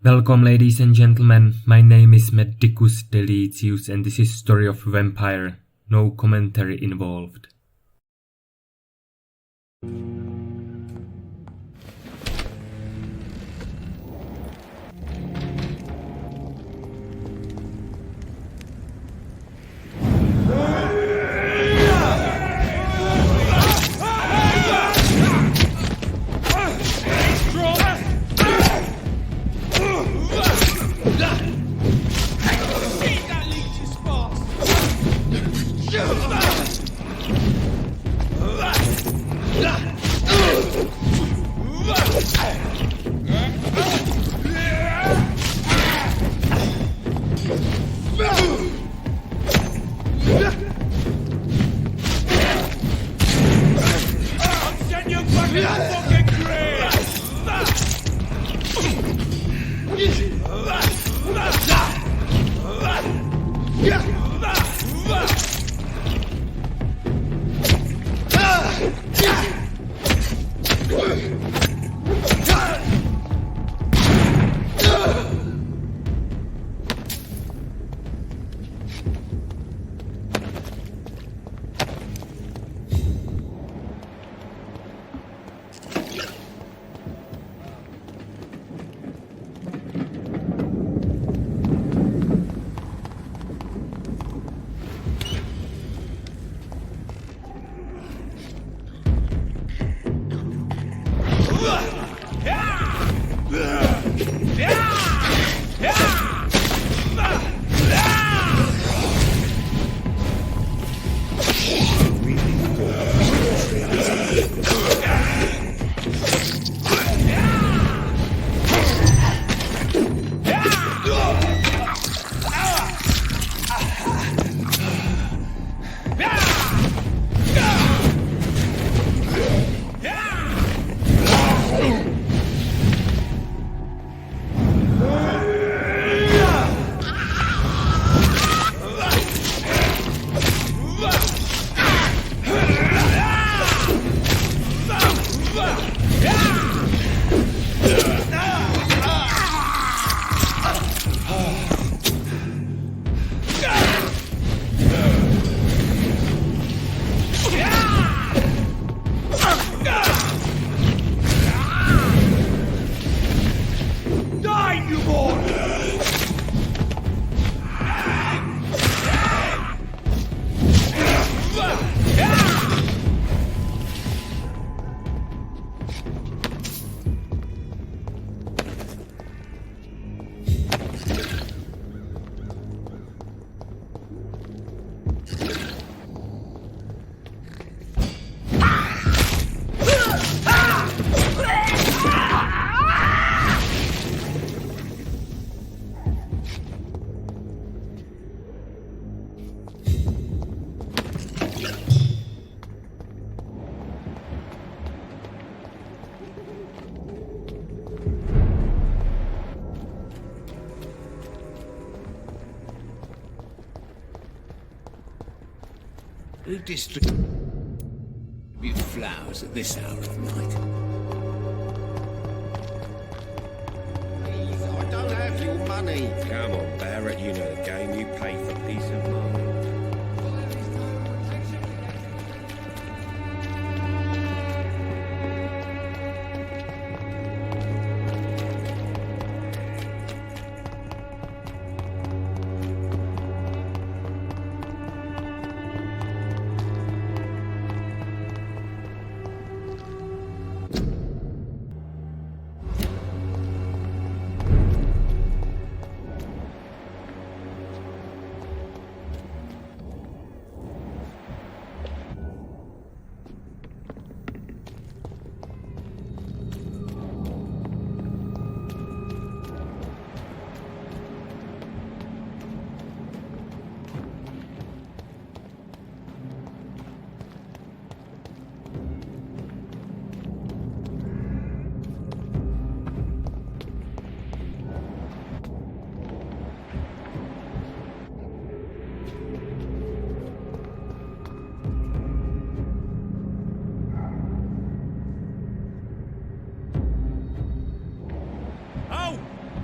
Welcome, ladies and gentlemen. My name is Medicus Deletius, and this is Story of Vampyr. No commentary involved. Who distributes flowers at this hour of night? Please, I don't have your money. Come on, Barrett, you know the game. You pay for peace of mind.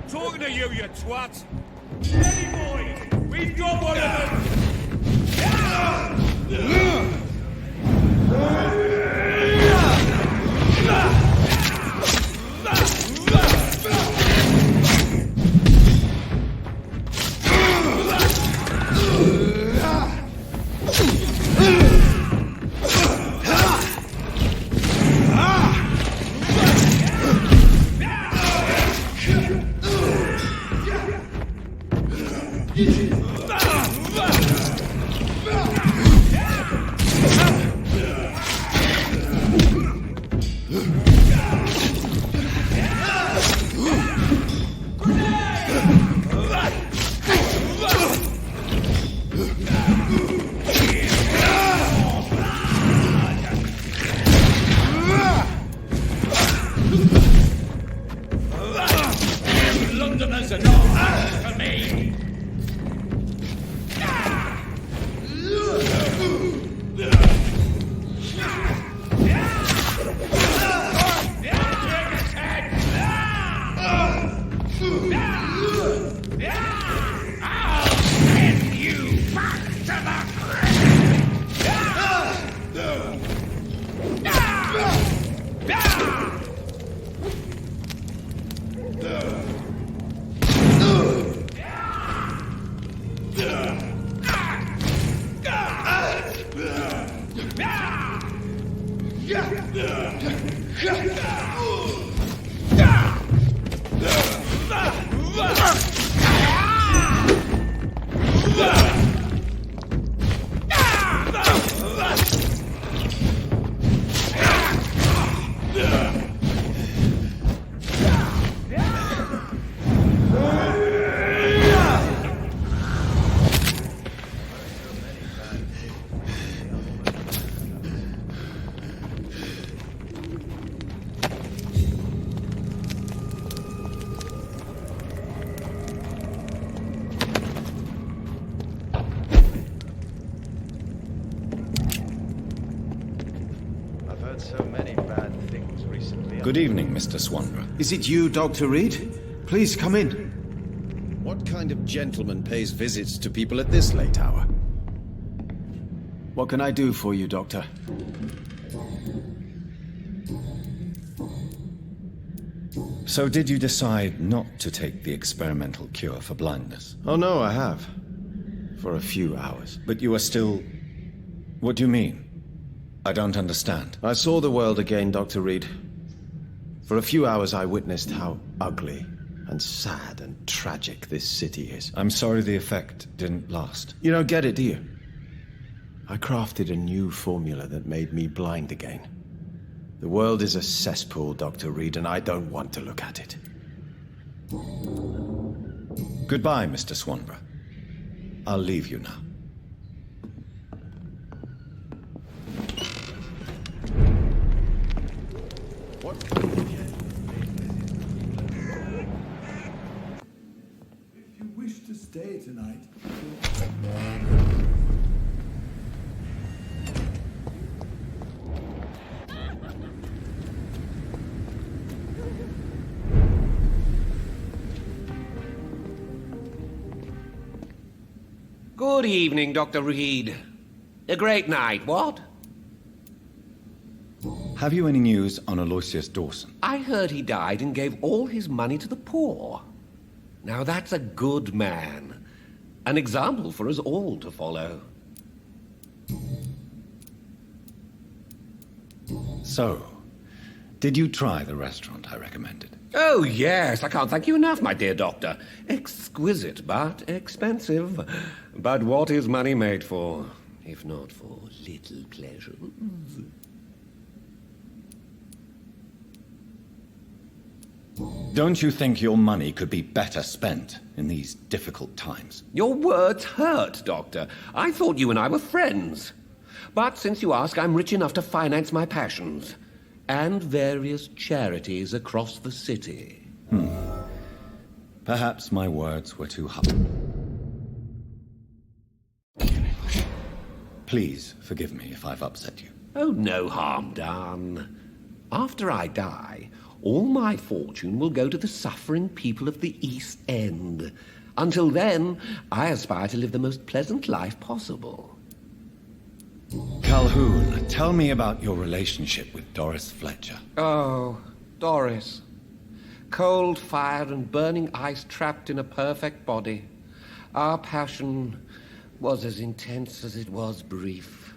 Talking to you, you twat! Steady, boys! We've got one of them! Londoners are not for me! Good evening, Mr. Swanborough. Is it you, Dr. Reid? Please come in. What kind of gentleman pays visits to people at this late hour? What can I do for you, Doctor? So did you decide not to take the experimental cure for blindness? Oh no, I have. For a few hours. But you are still... What do you mean? I don't understand. I saw the world again, Dr. Reid. For a few hours I witnessed how ugly and sad and tragic this city is. I'm sorry the effect didn't last. You don't get it, do you? I crafted a new formula that made me blind again. The world is a cesspool, Dr. Reid, and I don't want to look at it. Goodbye, Mr. Swanborough. I'll leave you now. If you wish to stay tonight... Good evening, Dr. Reid. A great night, what? Have you any news on Aloysius Dawson? I heard he died and gave all his money to the poor. Now that's a good man. An example for us all to follow. So, did you try the restaurant I recommended? Oh, yes. I can't thank you enough, my dear doctor. Exquisite, but expensive. But what is money made for, if not for little pleasures? Don't you think your money could be better spent in these difficult times? Your words hurt, Doctor. I thought you and I were friends. But since you ask, I'm rich enough to finance my passions. And various charities across the city. Perhaps my words were too harsh. Please forgive me if I've upset you. Oh, no harm done. After I die, all my fortune will go to the suffering people of the East End. Until then, I aspire to live the most pleasant life possible. Calhoun, tell me about your relationship with Doris Fletcher. Oh, Doris. Cold fire and burning ice trapped in a perfect body. Our passion was as intense as it was brief.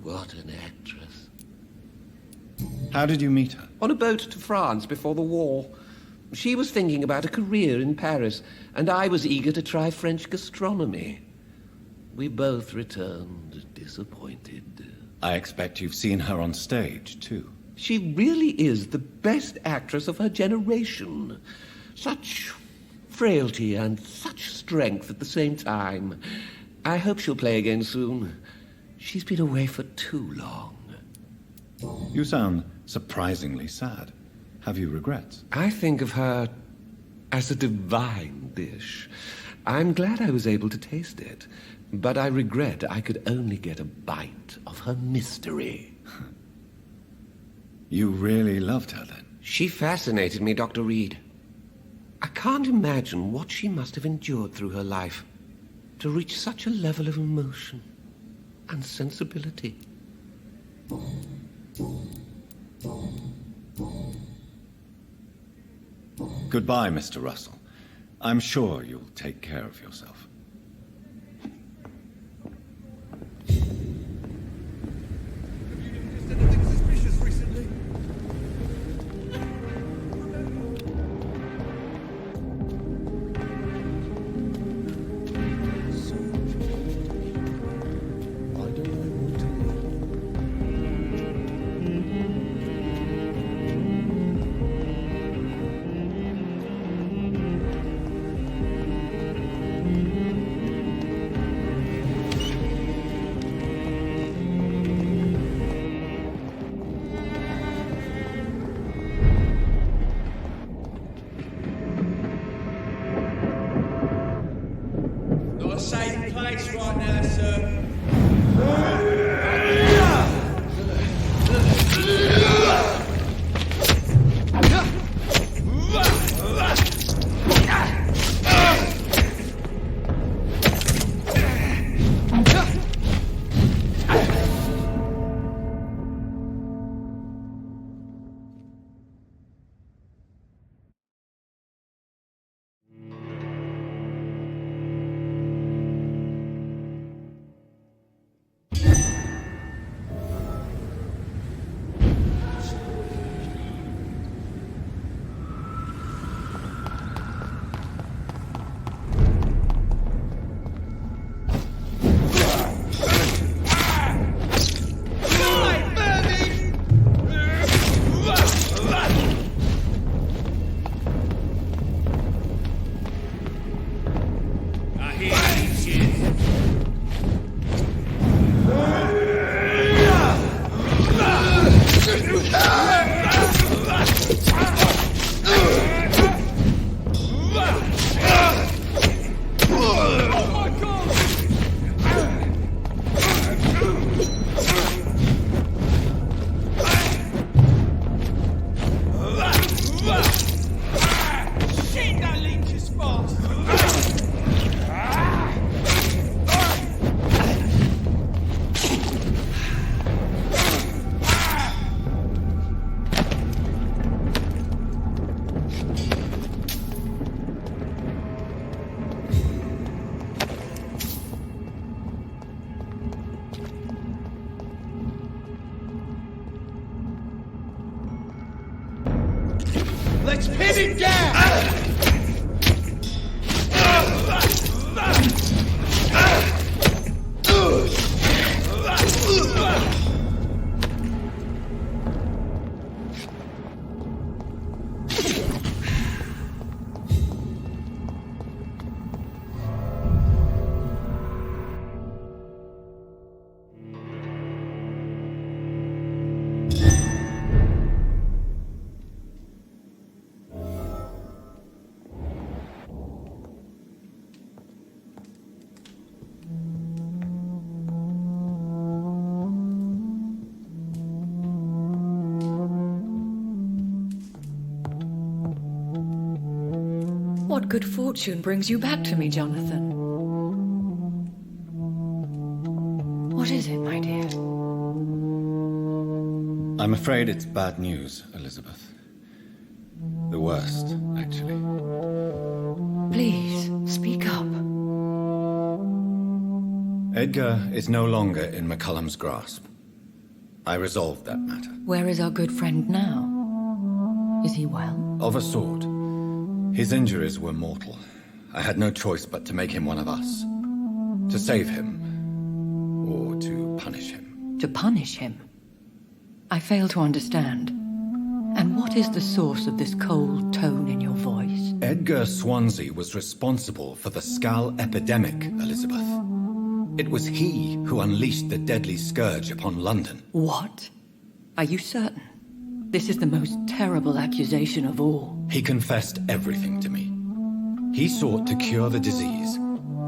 What an actress. How did you meet her? On a boat to France before the war. She was thinking about a career in Paris, and I was eager to try French gastronomy. We both returned disappointed. I expect you've seen her on stage, too. She really is the best actress of her generation. Such frailty and such strength at the same time. I hope she'll play again soon. She's been away for too long. You sound surprisingly sad. Have you regrets? I think of her as a divine dish. I'm glad I was able to taste it, but I regret I could only get a bite of her mystery. You really loved her, then? She fascinated me, Dr. Reid. I can't imagine what she must have endured through her life to reach such a level of emotion and sensibility. Goodbye, Mr. Russell. I'm sure you'll take care of yourself. Anything suspicious recently? Why don't I want to live? Not a safe place right now, sir. I hear you, shit. Oh my God! Shit, that leech is fast! Let's pin him down! What good fortune brings you back to me, Jonathan? What is it, my dear? I'm afraid it's bad news, Elizabeth. The worst, actually. Please, speak up. Edgar is no longer in McCullum's grasp. I resolved that matter. Where is our good friend now? Is he well? Of a sort. His injuries were mortal. I had no choice but to make him one of us. To save him. Or to punish him. To punish him? I fail to understand. And what is the source of this cold tone in your voice? Edgar Swansea was responsible for the Skal epidemic, Elizabeth. It was he who unleashed the deadly scourge upon London. What? Are you certain? This is the most terrible accusation of all. He confessed everything to me. He sought to cure the disease,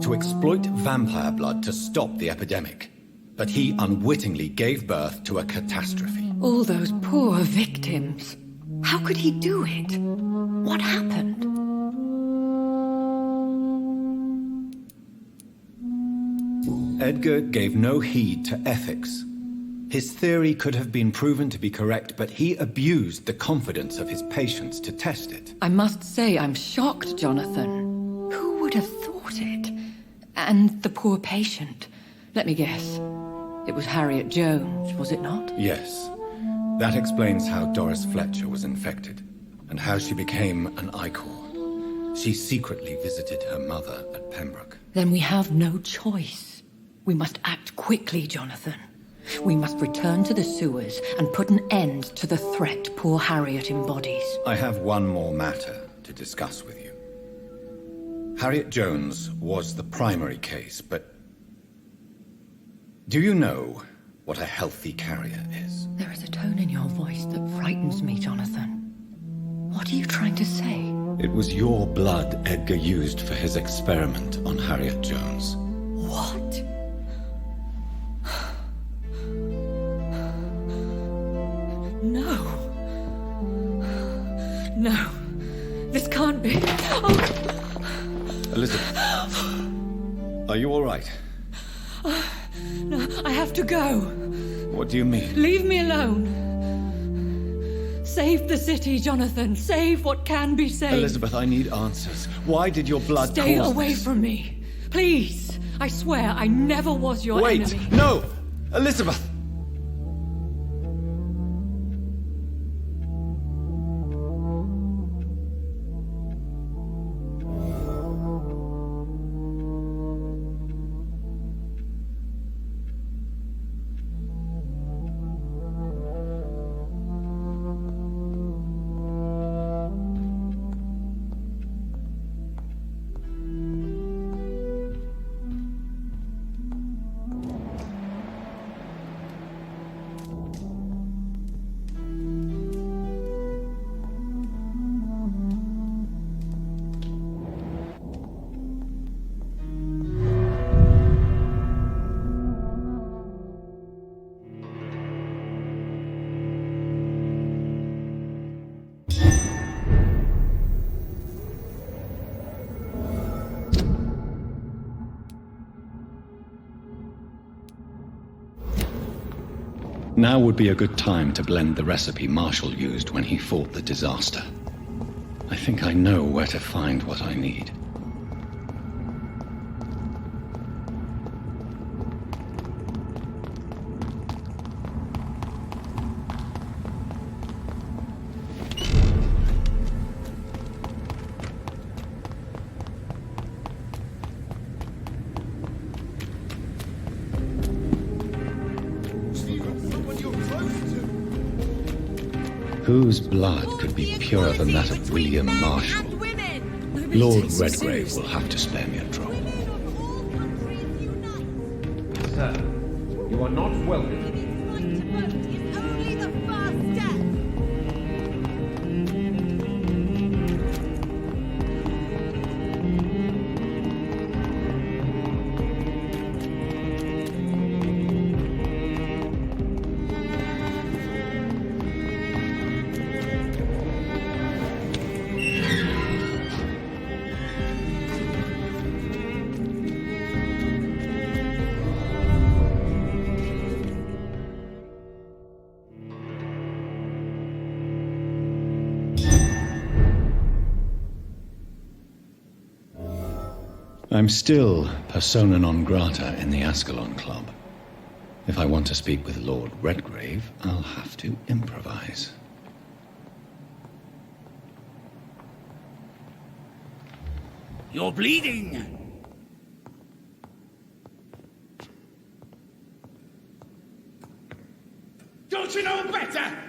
to exploit vampire blood to stop the epidemic. But he unwittingly gave birth to a catastrophe. All those poor victims. How could he do it? What happened? Edgar gave no heed to ethics. His theory could have been proven to be correct, but he abused the confidence of his patients to test it. I must say I'm shocked, Jonathan. Who would have thought it? And the poor patient. Let me guess. It was Harriet Jones, was it not? Yes. That explains how Doris Fletcher was infected, and how she became an Ichor. She secretly visited her mother at Pembroke. Then we have no choice. We must act quickly, Jonathan. We must return to the sewers and put an end to the threat poor Harriet embodies. I have one more matter to discuss with you. Harriet Jones was the primary case, but... do you know what a healthy carrier is? There is a tone in your voice that frightens me, Jonathan. What are you trying to say? It was your blood Edgar used for his experiment on Harriet Jones. What? No. No. This can't be. Oh. Elizabeth. Are you all right? No, I have to go. What do you mean? Leave me alone. Save the city, Jonathan. Save what can be saved. Elizabeth, I need answers. Why did your blood Stay cause away this? from me. Please. I swear I never was your enemy. Wait! No! Elizabeth! Now would be a good time to blend the recipe Marshall used when he fought the disaster. I think I know where to find what I need. Whose blood could be purer than that of William Marshall? Lord Redgrave will have to spare me a drop. Sir, you are not welcome. Only the first step. I'm still persona non grata in the Ascalon Club. If I want to speak with Lord Redgrave, I'll have to improvise. You're bleeding! Don't you know better?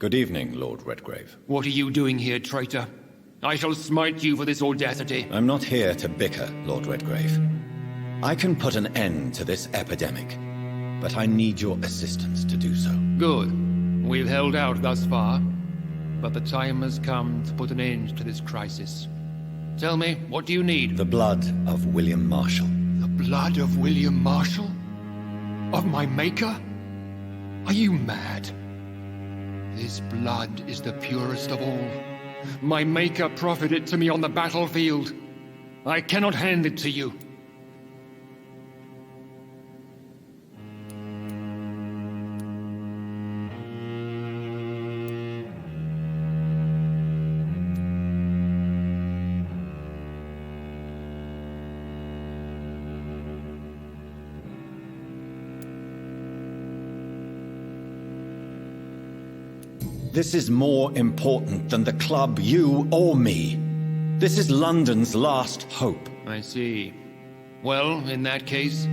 Good evening, Lord Redgrave. What are you doing here, traitor? I shall smite you for this audacity. I'm not here to bicker, Lord Redgrave. I can put an end to this epidemic, but I need your assistance to do so. Good. We've held out thus far, but the time has come to put an end to this crisis. Tell me, what do you need? The blood of William Marshall. The blood of William Marshall? Of my maker? Are you mad? This blood is the purest of all. My maker proffered it to me on the battlefield. I cannot hand it to you. This is more important than the club, you, or me. This is London's last hope. I see. Well, in that case,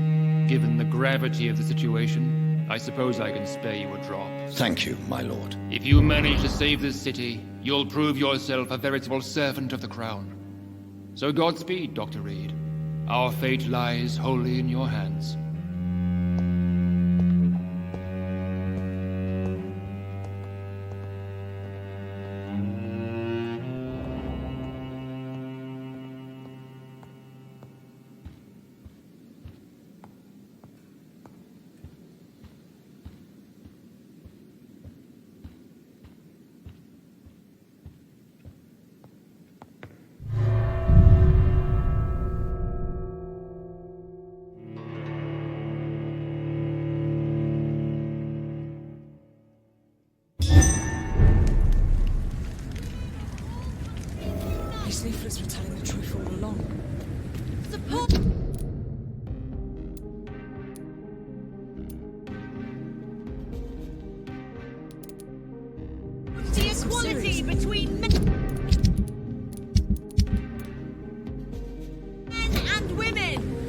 given the gravity of the situation, I suppose I can spare you a drop. Thank you, my lord. If you manage to save this city, you'll prove yourself a veritable servant of the crown. So Godspeed, Dr. Reid. Our fate lies wholly in your hands. culprits were telling the truth all along. Support! The equality between men and women!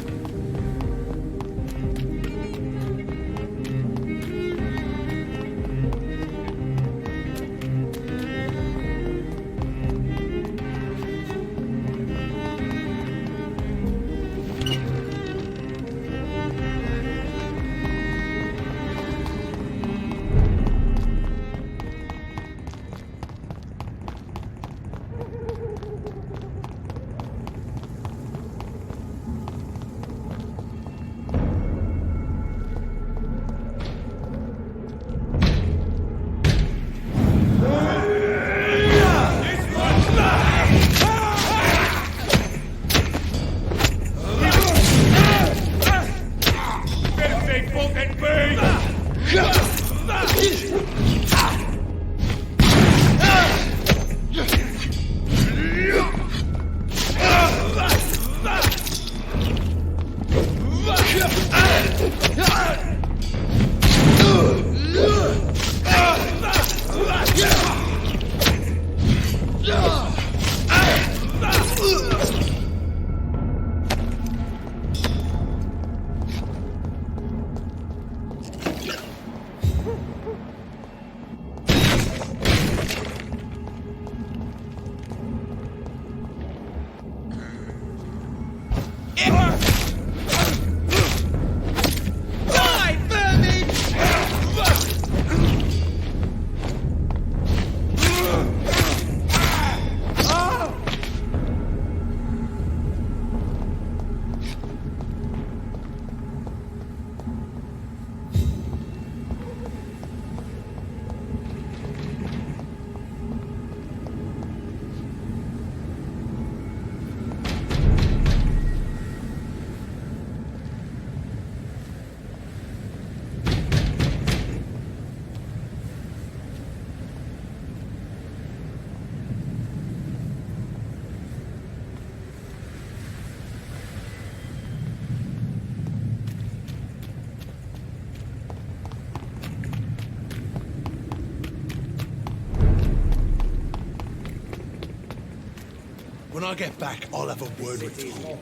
When I get back, I'll have a word with Tom.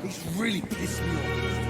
He's really pissed me off.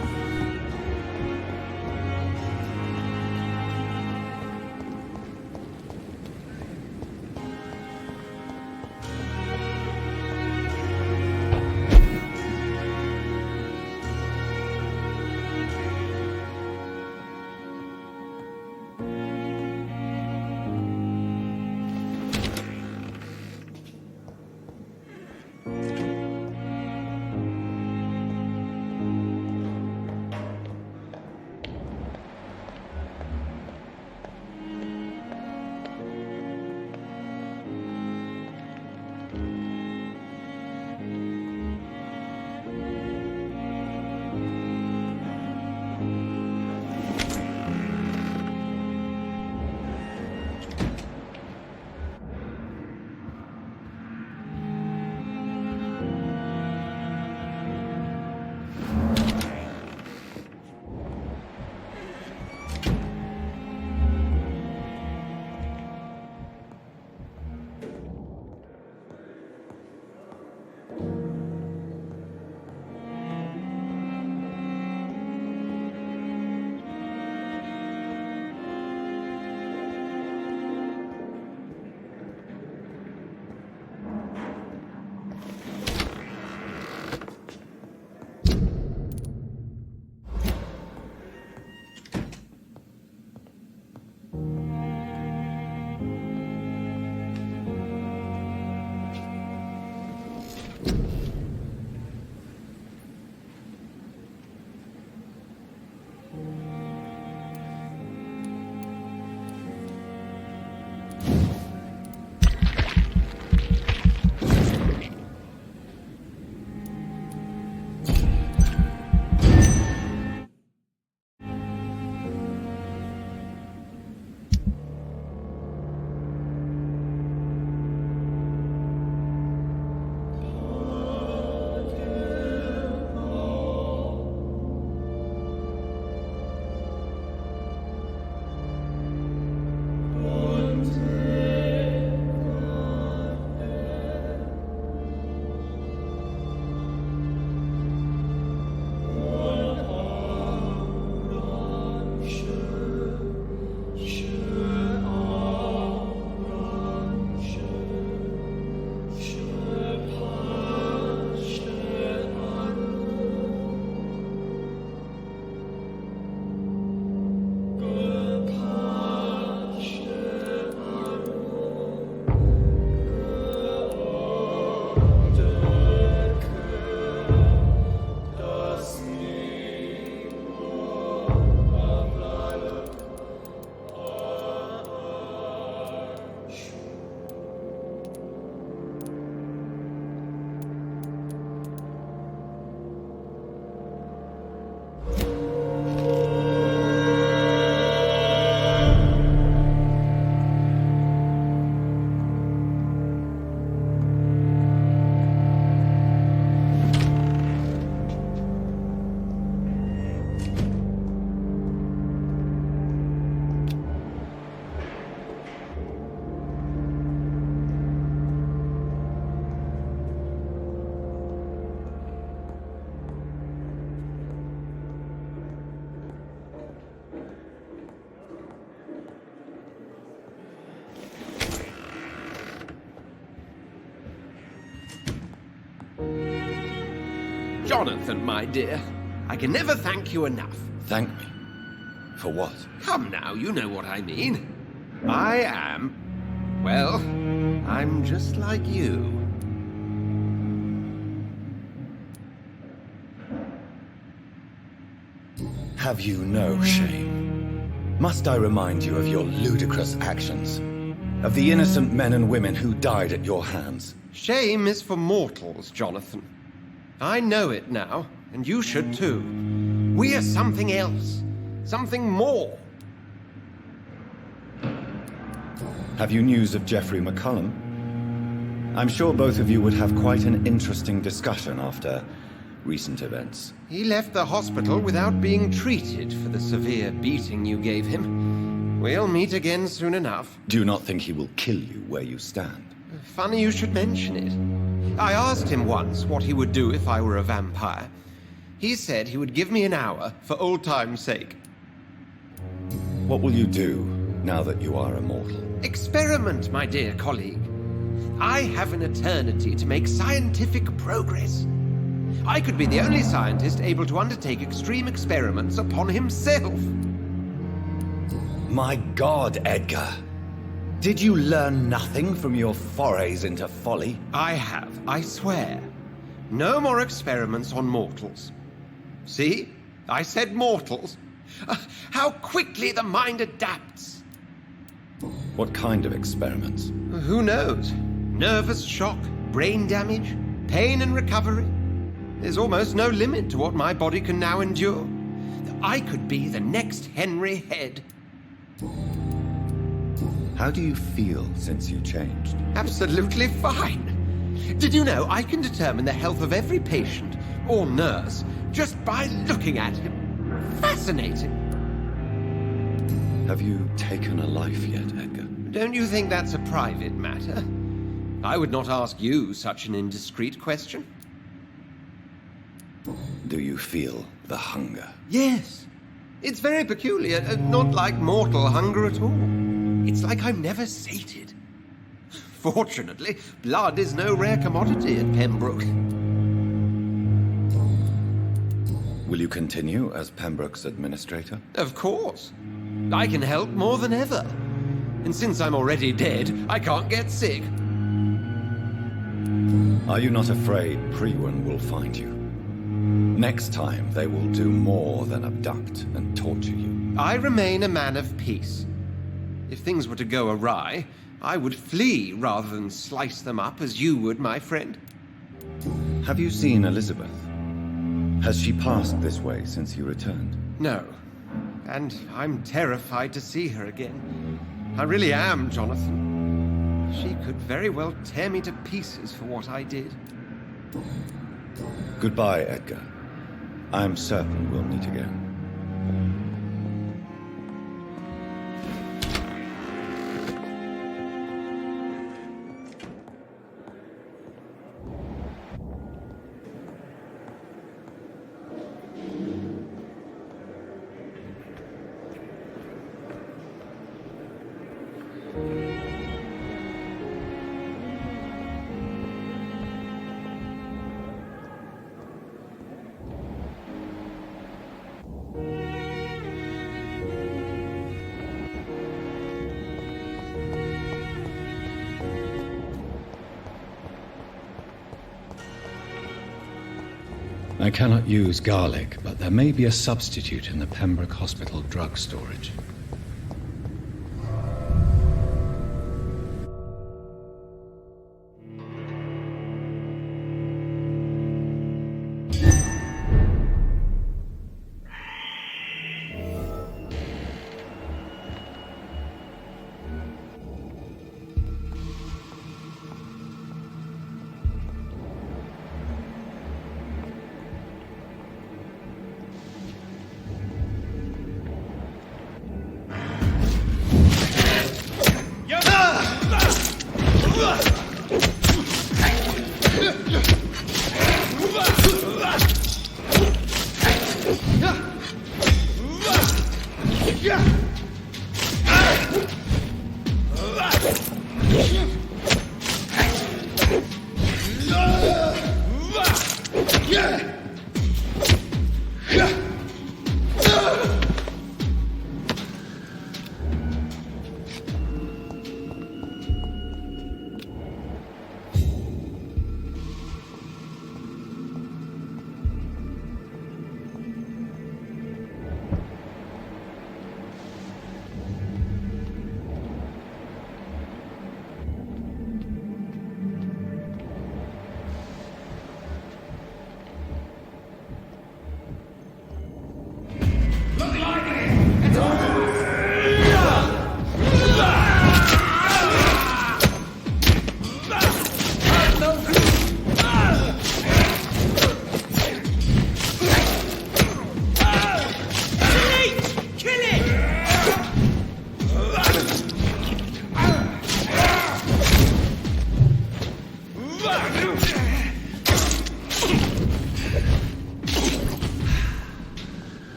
Jonathan, my dear, I can never thank you enough. Thank me? For what? Come now, you know what I mean. I am... well, I'm just like you. Have you no shame? Must I remind you of your ludicrous actions? Of the innocent men and women who died at your hands? Shame is for mortals, Jonathan. I know it now, and you should too. We are something else. Something more. Have you news of Geoffrey McCullum? I'm sure both of you would have quite an interesting discussion after recent events. He left the hospital without being treated for the severe beating you gave him. We'll meet again soon enough. Do you not think he will kill you where you stand? Funny you should mention it. I asked him once what he would do if I were a vampire. He said he would give me an hour for old time's sake. What will you do now that you are immortal? Experiment, my dear colleague. I have an eternity to make scientific progress. I could be the only scientist able to undertake extreme experiments upon himself. My God, Edgar. Did you learn nothing from your forays into folly? I have, I swear. No more experiments on mortals. See? I said mortals. How quickly the mind adapts. What kind of experiments? Who knows? Nervous shock, brain damage, pain and recovery. There's almost no limit to what my body can now endure. I could be the next Henry Head. How do you feel since you changed? Absolutely fine. Did you know I can determine the health of every patient or nurse just by looking at him? Fascinating. Have you taken a life yet, Edgar? Don't you think that's a private matter? I would not ask you such an indiscreet question. Do you feel the hunger? Yes. It's very peculiar, not like mortal hunger at all. It's like I'm never sated. Fortunately, blood is no rare commodity at Pembroke. Will you continue as Pembroke's administrator? Of course. I can help more than ever. And since I'm already dead, I can't get sick. Are you not afraid Priwen will find you? Next time, they will do more than abduct and torture you. I remain a man of peace. If things were to go awry, I would flee rather than slice them up as you would, my friend. Have you seen Elizabeth? Has she passed this way since you returned? No. And I'm terrified to see her again. I really am, Jonathan. She could very well tear me to pieces for what I did. Goodbye, Edgar. I am certain we'll meet again. I cannot use garlic, but there may be a substitute in the Pembroke Hospital drug storage.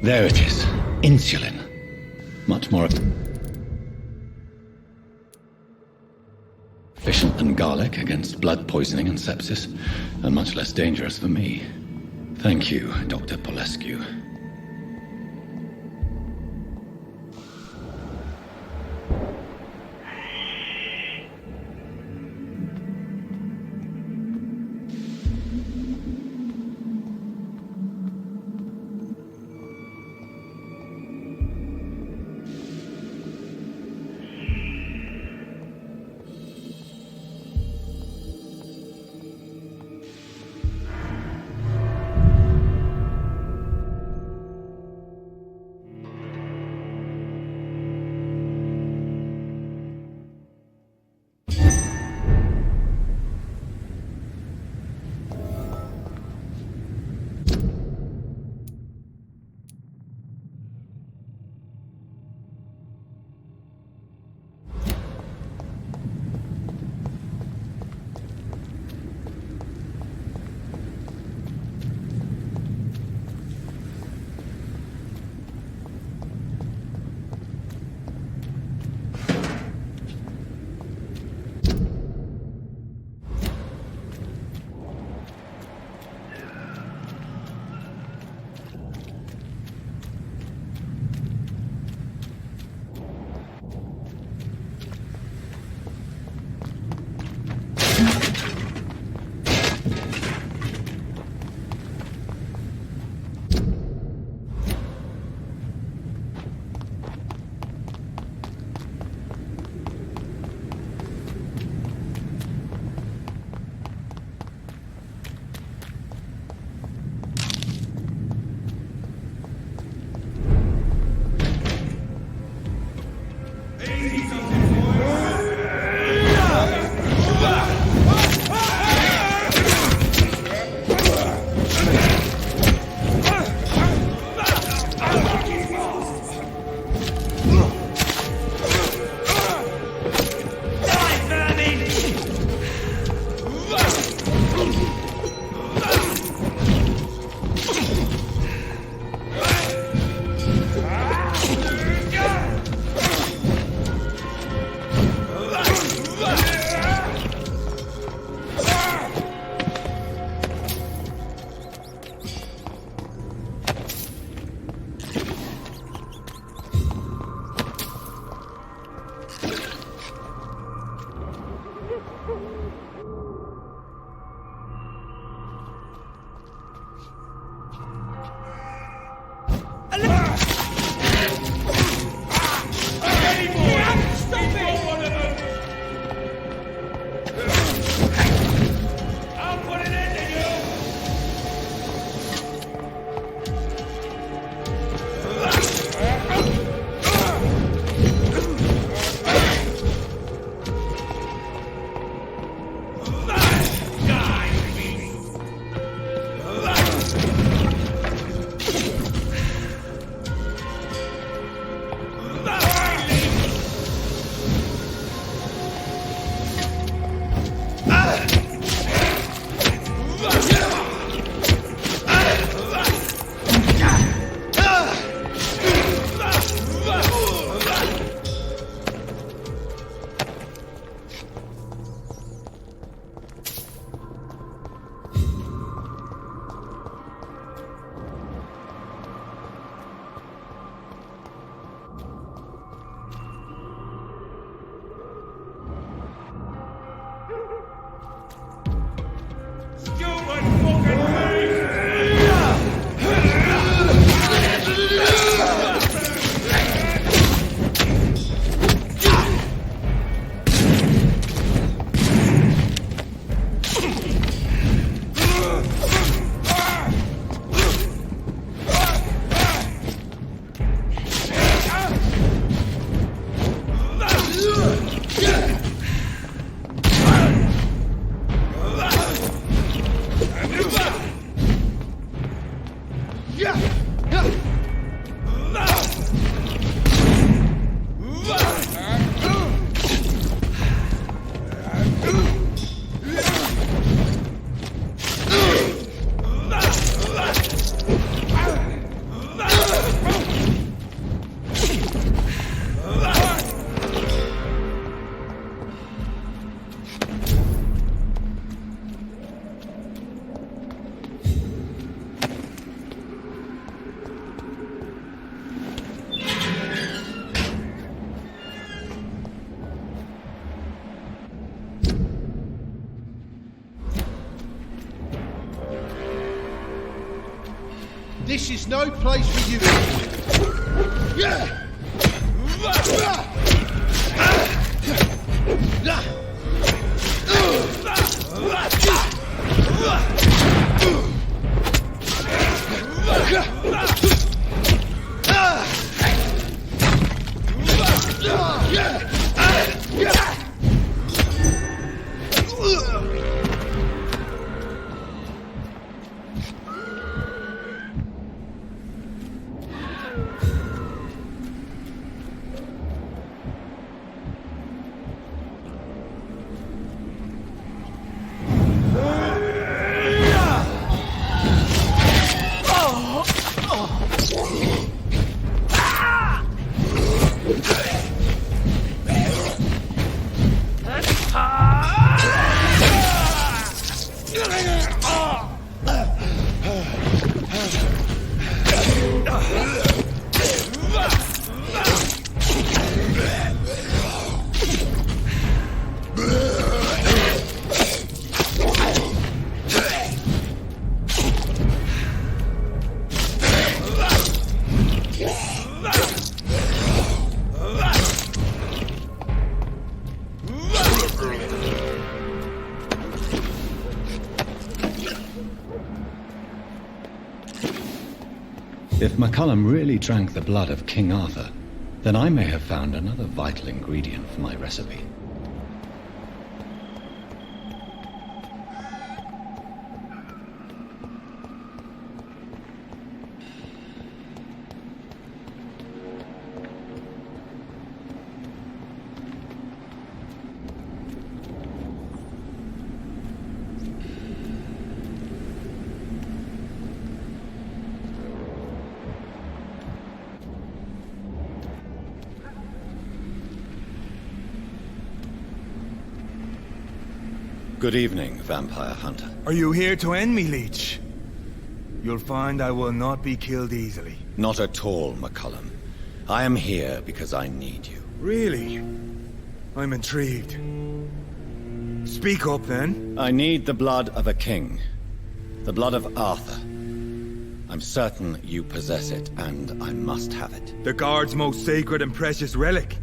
There it is. Insulin. Much more efficient than garlic against blood poisoning and sepsis, and much less dangerous for me. Thank you, Dr. Polescu. This is no place for you. Yeah! If McCullum really drank the blood of King Arthur, then I may have found another vital ingredient for my recipe. Good evening, vampire hunter. Are you here to end me, Leech? You'll find I will not be killed easily. Not at all, McCullum. I am here because I need you. Really? I'm intrigued. Speak up, then. I need the blood of a king. The blood of Arthur. I'm certain you possess it, and I must have it. The Guard's most sacred and precious relic.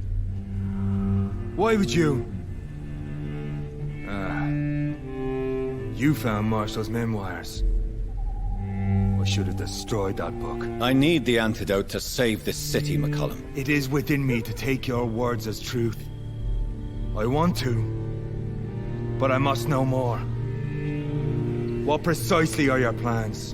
Why would you? You found Marshall's memoirs. I should have destroyed that book. I need the antidote to save this city, McCullum. It is within me to take your words as truth. I want to, but I must know more. What precisely are your plans?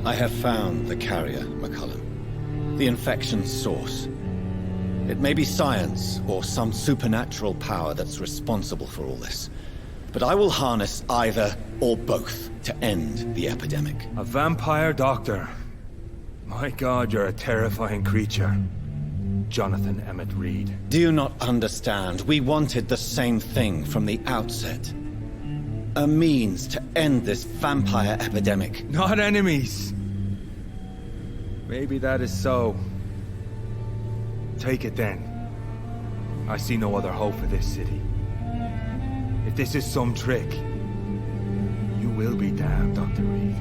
I have found the carrier, McCullum. The infection's source. It may be science or some supernatural power that's responsible for all this. But I will harness either or both to end the epidemic. A vampire doctor. My God, you're a terrifying creature. Jonathan Emmett Reid. Do you not understand? We wanted the same thing from the outset. A means to end this vampire epidemic. Not enemies. Maybe that is so. Take it then. I see no other hope for this city. If this is some trick, you will be damned, Dr. Reid.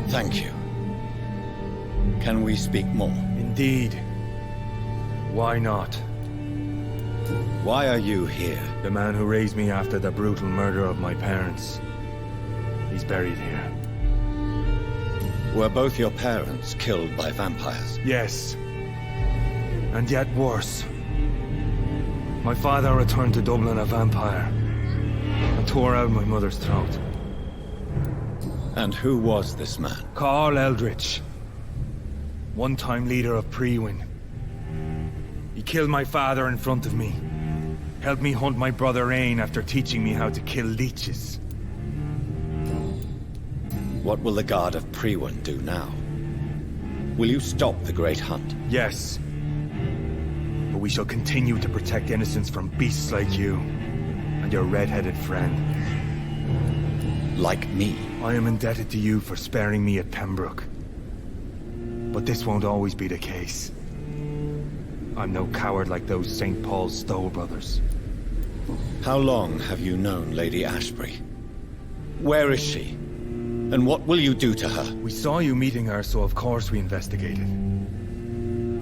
Thank you. Can we speak more? Indeed. Why not? Why are you here? The man who raised me after the brutal murder of my parents. He's buried here. Were both your parents killed by vampires? Yes. And yet worse. My father returned to Dublin a vampire and tore out my mother's throat. And who was this man? Carl Eldritch. One-time leader of Priwen. He killed my father in front of me. Helped me hunt my brother Ain after teaching me how to kill leeches. What will the Guard of Priwen do now? Will you stop the Great Hunt? Yes. But But we shall continue to protect innocents from beasts like you and your red-headed friend. Like me. I am indebted to you for sparing me at Pembroke. But this won't always be the case. I'm no coward like those St. Paul's Stowe brothers. How long have you known Lady Ashbury? Where is she? And what will you do to her? We saw you meeting her, so of course we investigated.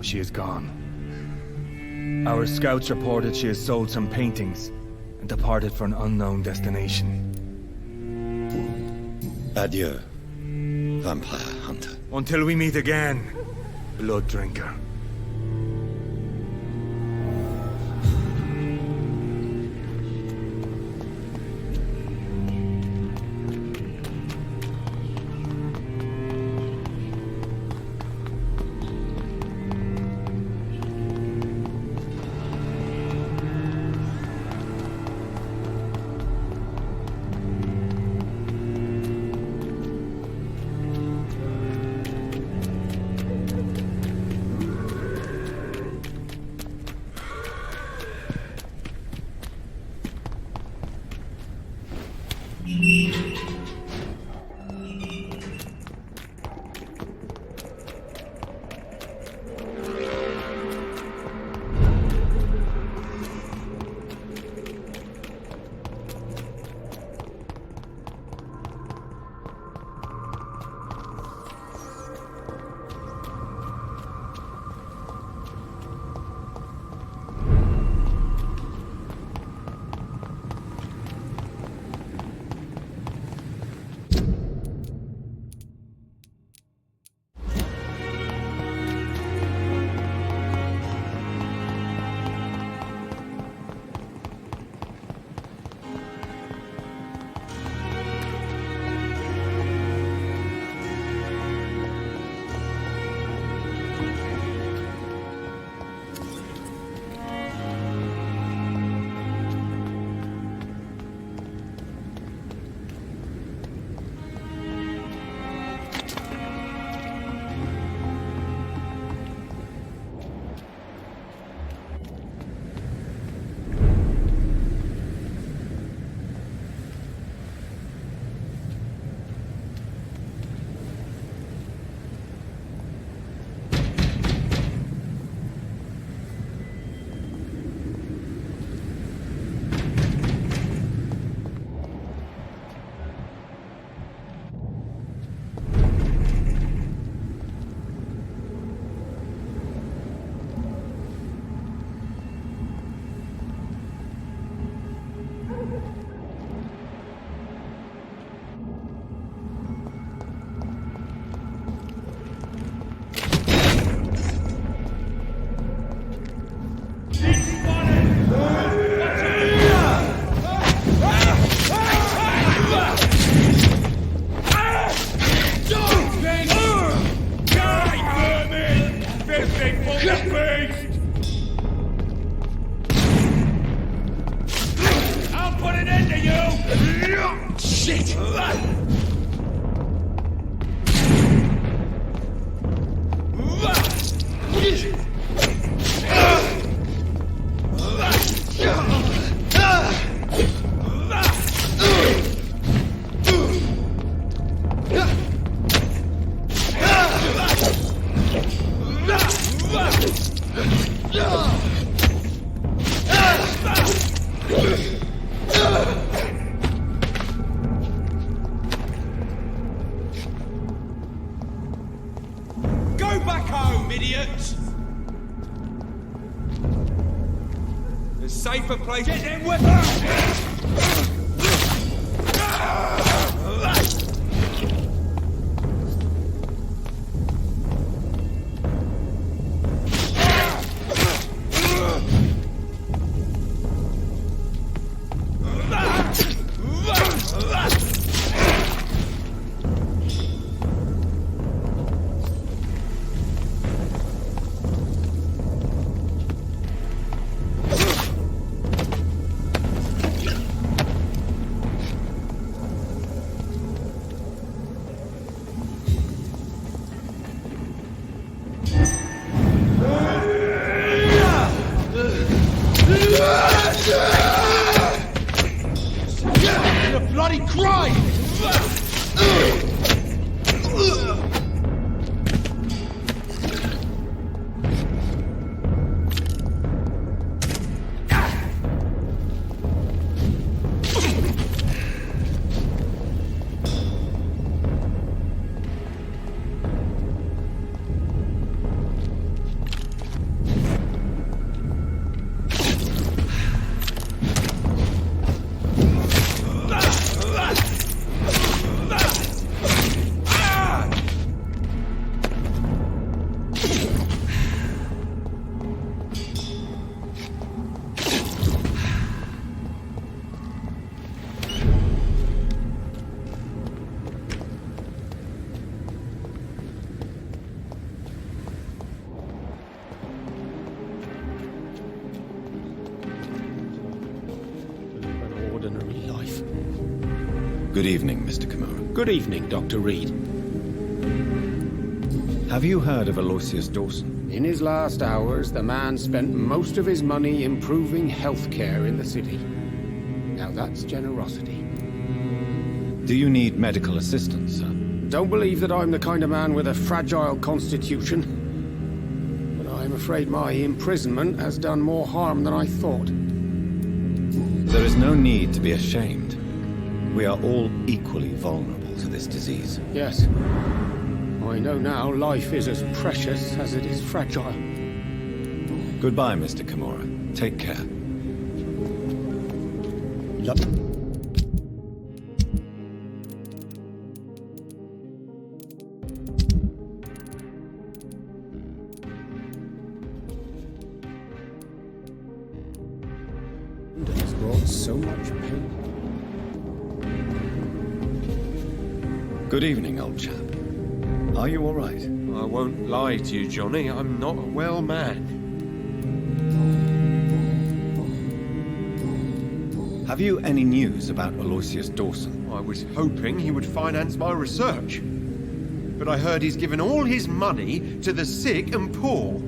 She is gone. Our scouts reported she has sold some paintings and departed for an unknown destination. Adieu, vampire hunter. Until we meet again, blood drinker. Go back home, idiots! There's safer place. Get them weapons! bloody crime! Good evening, Mr. Kimura. Good evening, Dr. Reid. Have you heard of Aloysius Dawson? In his last hours, the man spent most of his money improving healthcare in the city. Now that's generosity. Do you need medical assistance, sir? Don't believe that I'm the kind of man with a fragile constitution. But I'm afraid my imprisonment has done more harm than I thought. There is no need to be ashamed. We are all equally vulnerable to this disease. Yes. I know now life is as precious as it is fragile. Goodbye, Mr. Kimura. Take care. It has brought so much pain. Good evening, old chap. Are you all right? I won't lie to you, Johnny. I'm not a well man. Have you any news about Aloysius Dawson? I was hoping he would finance my research. But I heard he's given all his money to the sick and poor.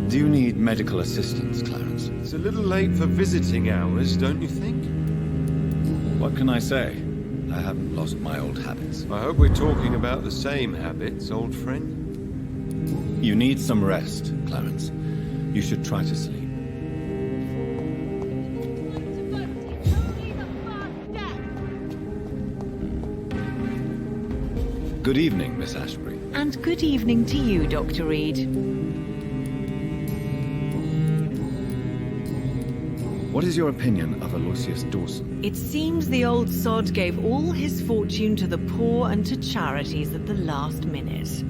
Do you need medical assistance, Clarence? It's a little late for visiting hours, don't you think? What can I say? I haven't lost my old habits. I hope we're talking about the same habits, old friend. You need some rest, Clarence. You should try to sleep. Good evening, Miss Ashbury. And good evening to you, Dr. Reid. What is your opinion of Aloysius Dawson? It seems the old sod gave all his fortune to the poor and to charities at the last minute.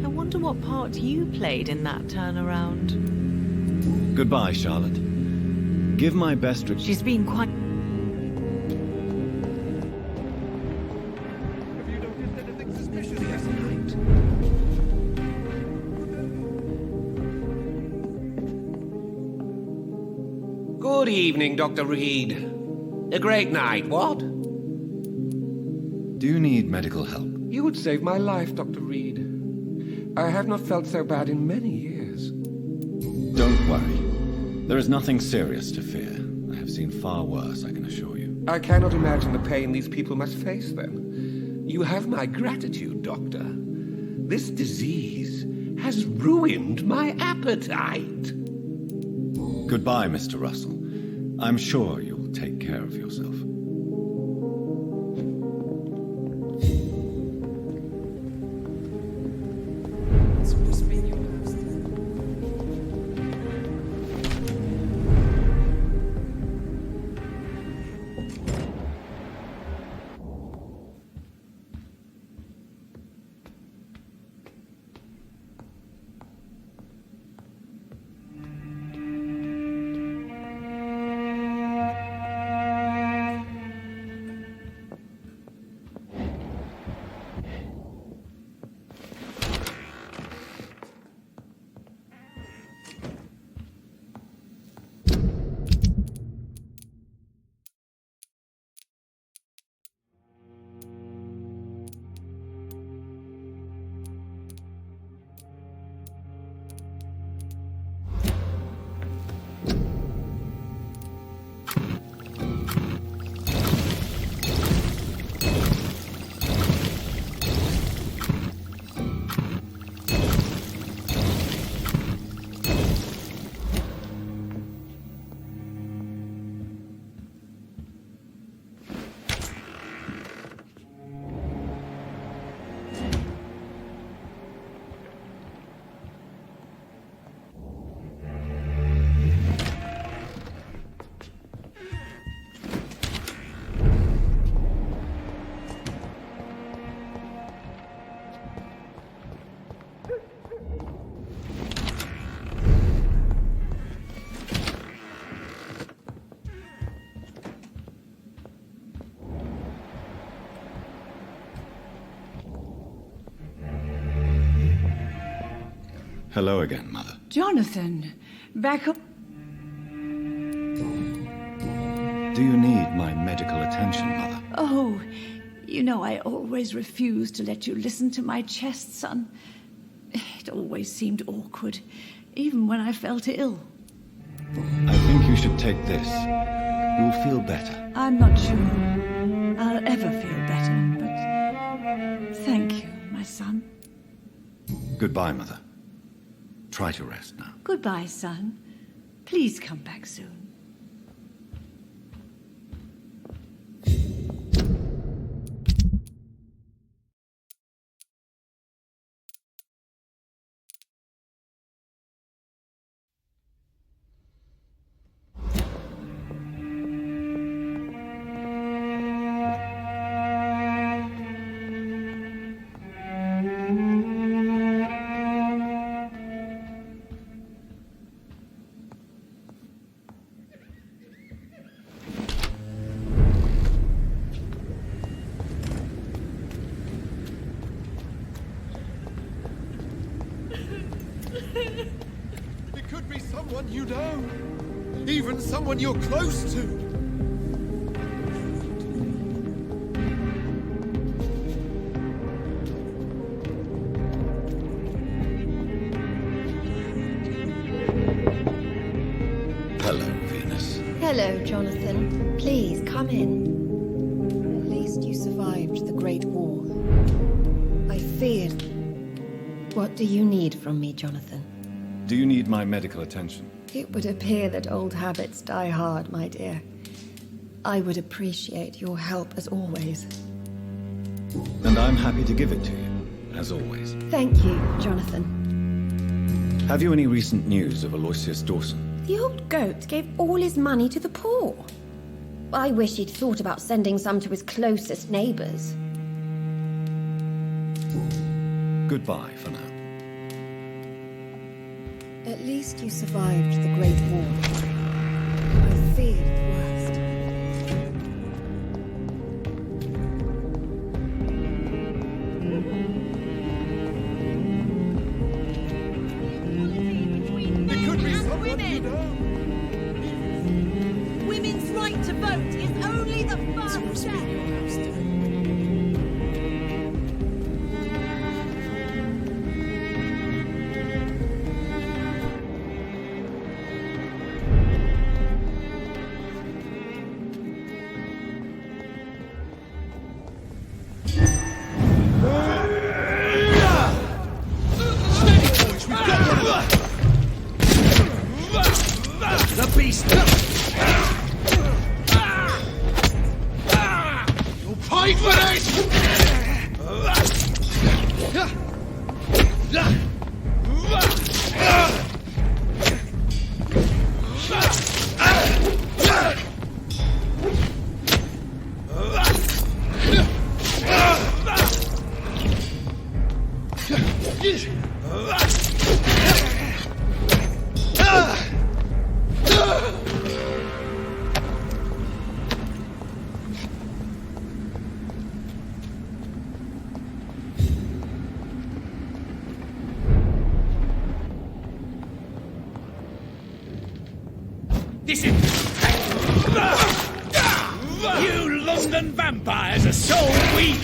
I wonder what part you played in that turnaround. Goodbye, Charlotte. Give my best regards. She's been quite... Have you noticed anything suspicious yesterday? Good evening, Dr. Reid. A great night, what? Do you need medical help? You would save my life, Dr. Reid. I have not felt so bad in many years. Don't worry. There is nothing serious to fear. I have seen far worse, I can assure you. I cannot imagine the pain these people must face, then. You have my gratitude, Doctor. This disease has ruined my appetite. Goodbye, Mr. Russell. I'm sure you'll take care of yourself. Hello again, Mother. Jonathan, back up. Do you need my medical attention, Mother? Oh, you know I always refused to let you listen to my chest, son. It always seemed awkward, even when I felt ill. I think you should take this. You'll feel better. I'm not sure I'll ever feel better, but thank you, my son. Goodbye, Mother. Try to rest now. Goodbye, son. Please come back soon. It could be someone you know. Even someone you're close to. Hello, Venus. Hello, Jonathan. Please, come in. At least you survived the Great War. I feared. What do you need from me, Jonathan? Do you need my medical attention? It would appear that old habits die hard, my dear. I would appreciate your help as always. And I'm happy to give it to you, as always. Thank you, Jonathan. Have you any recent news of Aloysius Dawson? The old goat gave all his money to the poor. I wish he'd thought about sending some to his closest neighbors. Goodbye for now. At least you survived the Great War. I feared the worst. It could be someone you women. know. Women's right to vote is only the first step. The beast! You'll pay for This is... You London vampires are so weak!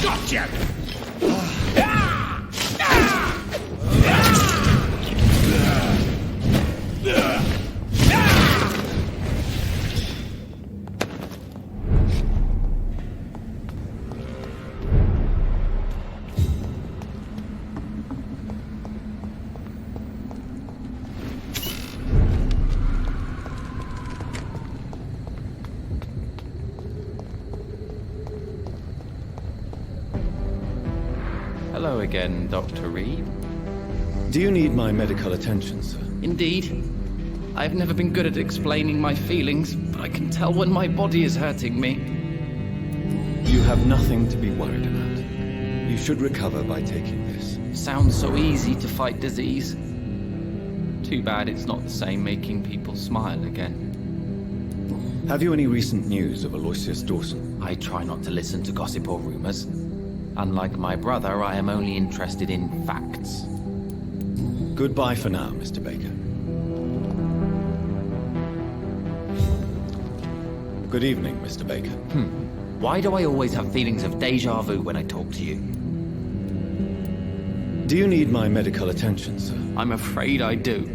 Gotcha! Hello again, Dr. Reid. Do you need my medical attention, sir? Indeed. I've never been good at explaining my feelings, but I can tell when my body is hurting me. You have nothing to be worried about. You should recover by taking this. Sounds so easy to fight disease. Too bad it's not the same making people smile again. Have you any recent news of Aloysius Dawson? I try not to listen to gossip or rumors. Unlike my brother, I am only interested in facts. Goodbye for now, Mr. Baker. Good evening, Mr. Baker. Why do I always have feelings of déjà vu when I talk to you? Do you need my medical attention, sir? I'm afraid I do.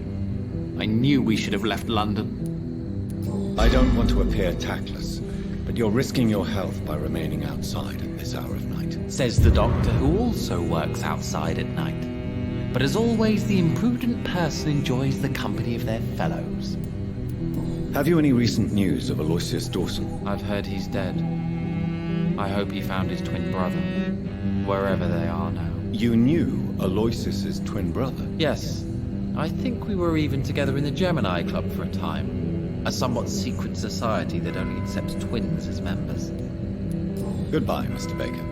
I knew we should have left London. I don't want to appear tactless, but you're risking your health by remaining outside at this hour of night. Says the doctor, who also works outside at night. But as always, the imprudent person enjoys the company of their fellows. Have you any recent news of Aloysius Dawson? I've heard he's dead. I hope he found his twin brother, wherever they are now. You knew Aloysius's twin brother? Yes. I think we were even together in the Gemini Club for a time. A somewhat secret society that only accepts twins as members. Goodbye, Mr. Baker.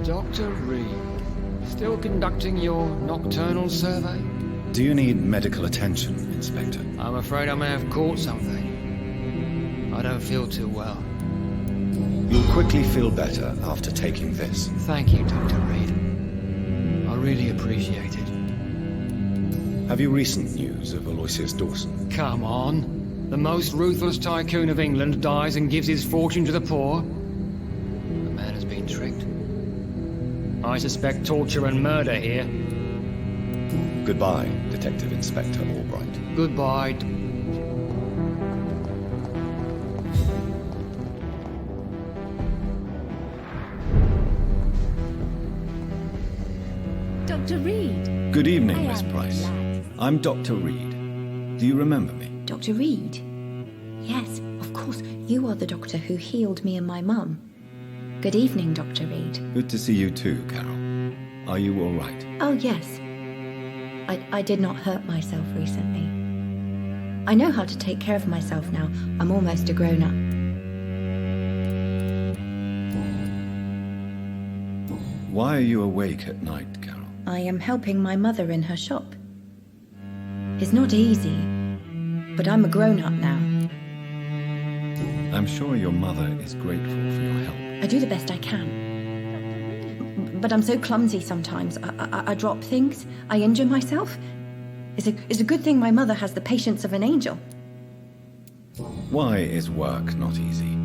Dr. Reid, still conducting your nocturnal survey? Do you need medical attention, Inspector? I'm afraid I may have caught something. I don't feel too well. You'll quickly feel better after taking this. Thank you, Dr. Reid. I really appreciate it. Have you recent news of Aloysius Dawson? Come on. The most ruthless tycoon of England dies and gives his fortune to the poor. The man has been tricked. I suspect torture and murder here. Goodbye, Detective Inspector Albright. Goodbye. Dr. Reid. Good evening, Miss Price. I'm Dr. Reid. Do you remember me? Dr. Reid? Yes, of course. You are the doctor who healed me and my mum. Good evening, Dr. Reid. Good to see you too, Carol. Are you all right? Oh, yes. I did not hurt myself recently. I know how to take care of myself now. I'm almost a grown-up. Why are you awake at night, Carol? I am helping my mother in her shop. It's not easy, but I'm a grown-up now. I'm sure your mother is grateful for your help. I do the best I can. But I'm so clumsy sometimes. I drop things. I injure myself. It's a good thing my mother has the patience of an angel. Why is work not easy?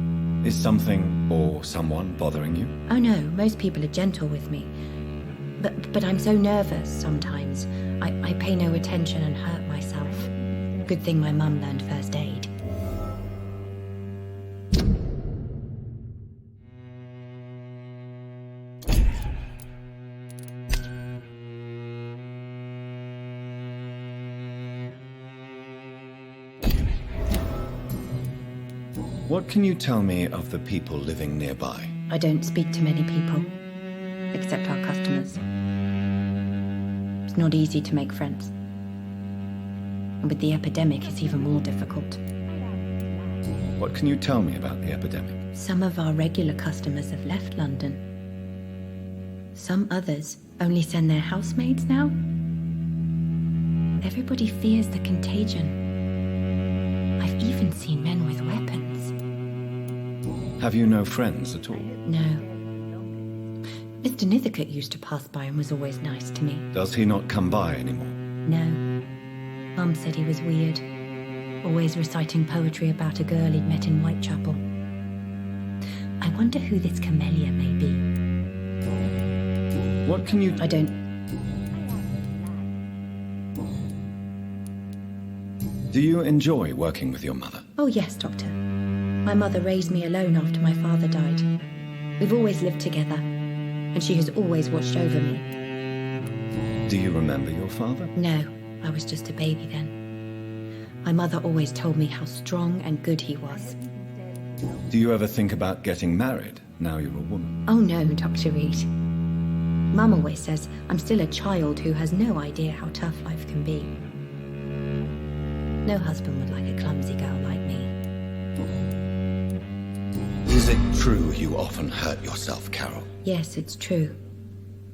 Is something or someone bothering you? Oh no, most people are gentle with me. But I'm so nervous sometimes. I pay no attention and hurt myself. Good thing my mum learned first aid. What can you tell me of the people living nearby? I don't speak to many people, except our customers. It's not easy to make friends. And with the epidemic, it's even more difficult. What can you tell me about the epidemic? Some of our regular customers have left London. Some others only send their housemaids now. Everybody fears the contagion. I've even seen men with weapons. Have you no friends at all? No. Mr. Nithercote used to pass by and was always nice to me. Does he not come by anymore? No. Mum said he was weird. Always reciting poetry about a girl he'd met in Whitechapel. I wonder who this camellia may be. What can you... I don't... Do you enjoy working with your mother? Oh yes, Doctor. My mother raised me alone after my father died. We've always lived together, and she has always watched over me. Do you remember your father? No, I was just a baby then. My mother always told me how strong and good he was. Do you ever think about getting married, now you're a woman? Oh no, Dr. Reid. Mum always says I'm still a child who has no idea how tough life can be. No husband would like a clumsy girl like me. Is it true you often hurt yourself, Carol? Yes, it's true.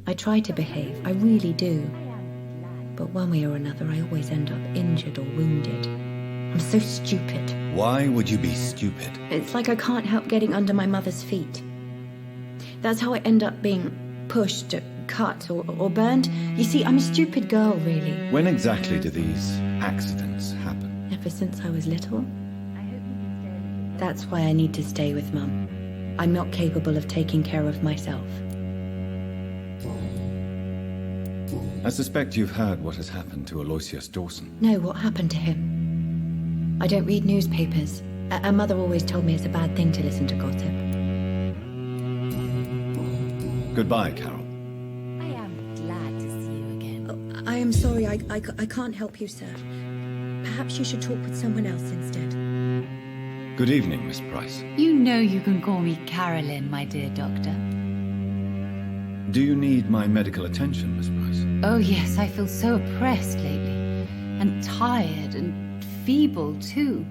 I try to behave, I really do. But one way or another, I always end up injured or wounded. I'm so stupid. Why would you be stupid? It's like I can't help getting under my mother's feet. That's how I end up being pushed, cut, or burned. You see, I'm a stupid girl, really. When exactly do these accidents happen? Ever since I was little. That's why I need to stay with Mum. I'm not capable of taking care of myself. I suspect you've heard what has happened to Aloysius Dawson. No, what happened to him? I don't read newspapers. A mother always told me it's a bad thing to listen to gossip. Goodbye, Carol. I am glad to see you again. Oh, I am sorry, I can't help you, sir. Perhaps you should talk with someone else instead. Good evening, Miss Price. You know you can call me Carolyn, my dear doctor. Do you need my medical attention, Miss Price? Oh yes, I feel so oppressed lately. And tired and feeble, too.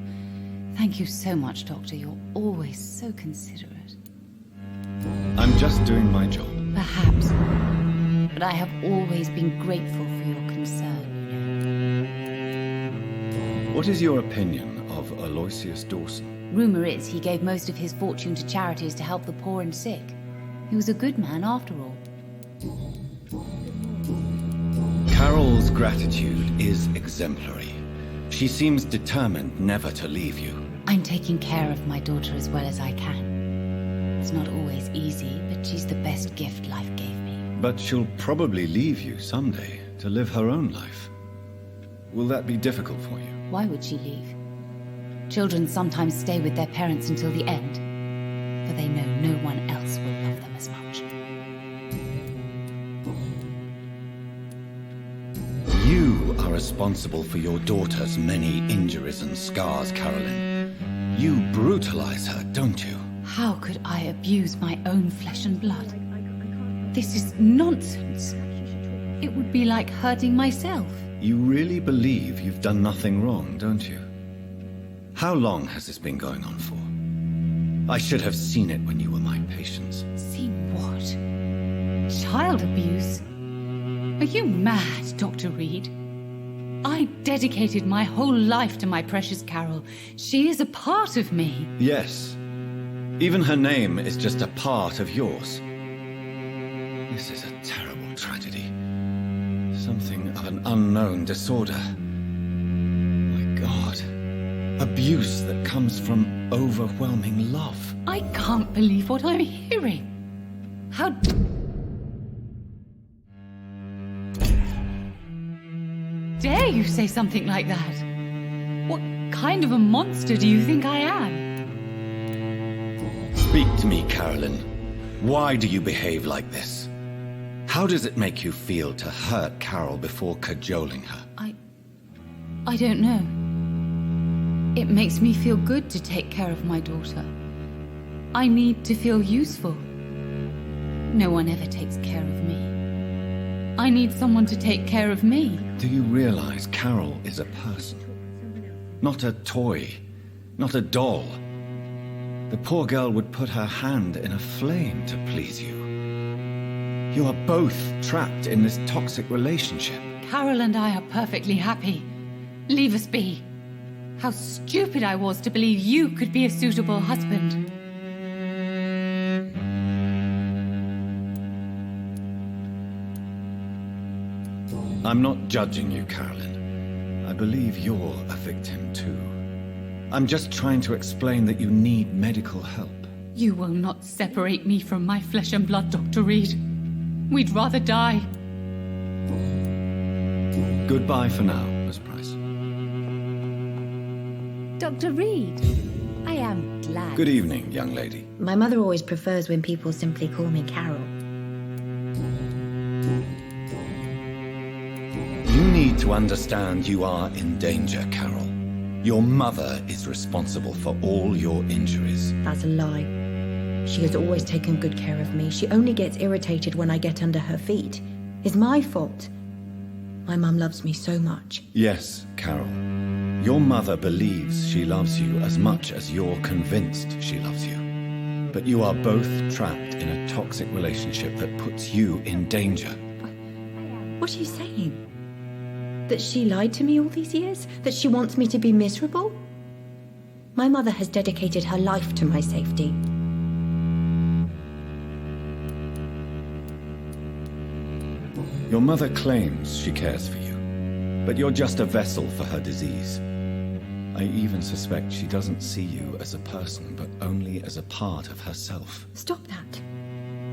Thank you so much, Doctor. You're always so considerate. I'm just doing my job. Perhaps. But I have always been grateful for your concern, you know. What is your opinion of Aloysius Dawson? Rumor is he gave most of his fortune to charities to help the poor and sick. He was a good man after all. Carol's gratitude is exemplary. She seems determined never to leave you. I'm taking care of my daughter as well as I can. It's not always easy, but she's the best gift life gave me. But she'll probably leave you someday to live her own life. Will that be difficult for you? Why would she leave? Children sometimes stay with their parents until the end, for they know no one else will love them as much. You are responsible for your daughter's many injuries and scars, Carolyn. You brutalize her, don't you? How could I abuse my own flesh and blood? This is nonsense. It would be like hurting myself. You really believe you've done nothing wrong, don't you? How long has this been going on for? I should have seen it when you were my patients. Seen what? Child abuse? Are you mad, Dr. Reid? I dedicated my whole life to my precious Carol. She is a part of me. Yes. Even her name is just a part of yours. This is a terrible tragedy. Something of an unknown disorder. My God. Abuse that comes from overwhelming love. I can't believe what I'm hearing. How... dare you say something like that? What kind of a monster do you think I am? Speak to me, Carolyn. Why do you behave like this? How does it make you feel to hurt Carol before cajoling her? I don't know. It makes me feel good to take care of my daughter. I need to feel useful. No one ever takes care of me. I need someone to take care of me. Do you realize Carol is a person? Not a toy, not a doll. The poor girl would put her hand in a flame to please you. You are both trapped in this toxic relationship. Carol and I are perfectly happy. Leave us be. How stupid I was to believe you could be a suitable husband. I'm not judging you, Carolyn. I believe you're a victim too. I'm just trying to explain that you need medical help. You will not separate me from my flesh and blood, Dr. Reid. We'd rather die. Goodbye for now, Miss Price. Dr. Reid, I am glad. Good evening, young lady. My mother always prefers when people simply call me Carol. You need to understand you are in danger, Carol. Your mother is responsible for all your injuries. That's a lie. She has always taken good care of me. She only gets irritated when I get under her feet. It's my fault. My mum loves me so much. Yes, Carol. Your mother believes she loves you as much as you're convinced she loves you. But you are both trapped in a toxic relationship that puts you in danger. What are you saying? That she lied to me all these years? That she wants me to be miserable? My mother has dedicated her life to my safety. Your mother claims she cares for you, but you're just a vessel for her disease. I even suspect she doesn't see you as a person, but only as a part of herself. Stop that.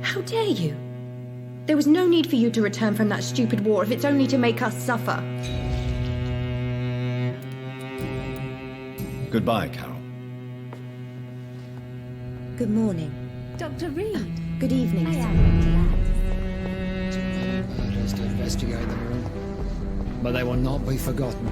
How dare you? There was no need for you to return from that stupid war if it's only to make us suffer. Goodbye, Carol. Good morning. Dr. Reid. Good evening, I sir. Murders to investigate them all, but they will not be forgotten.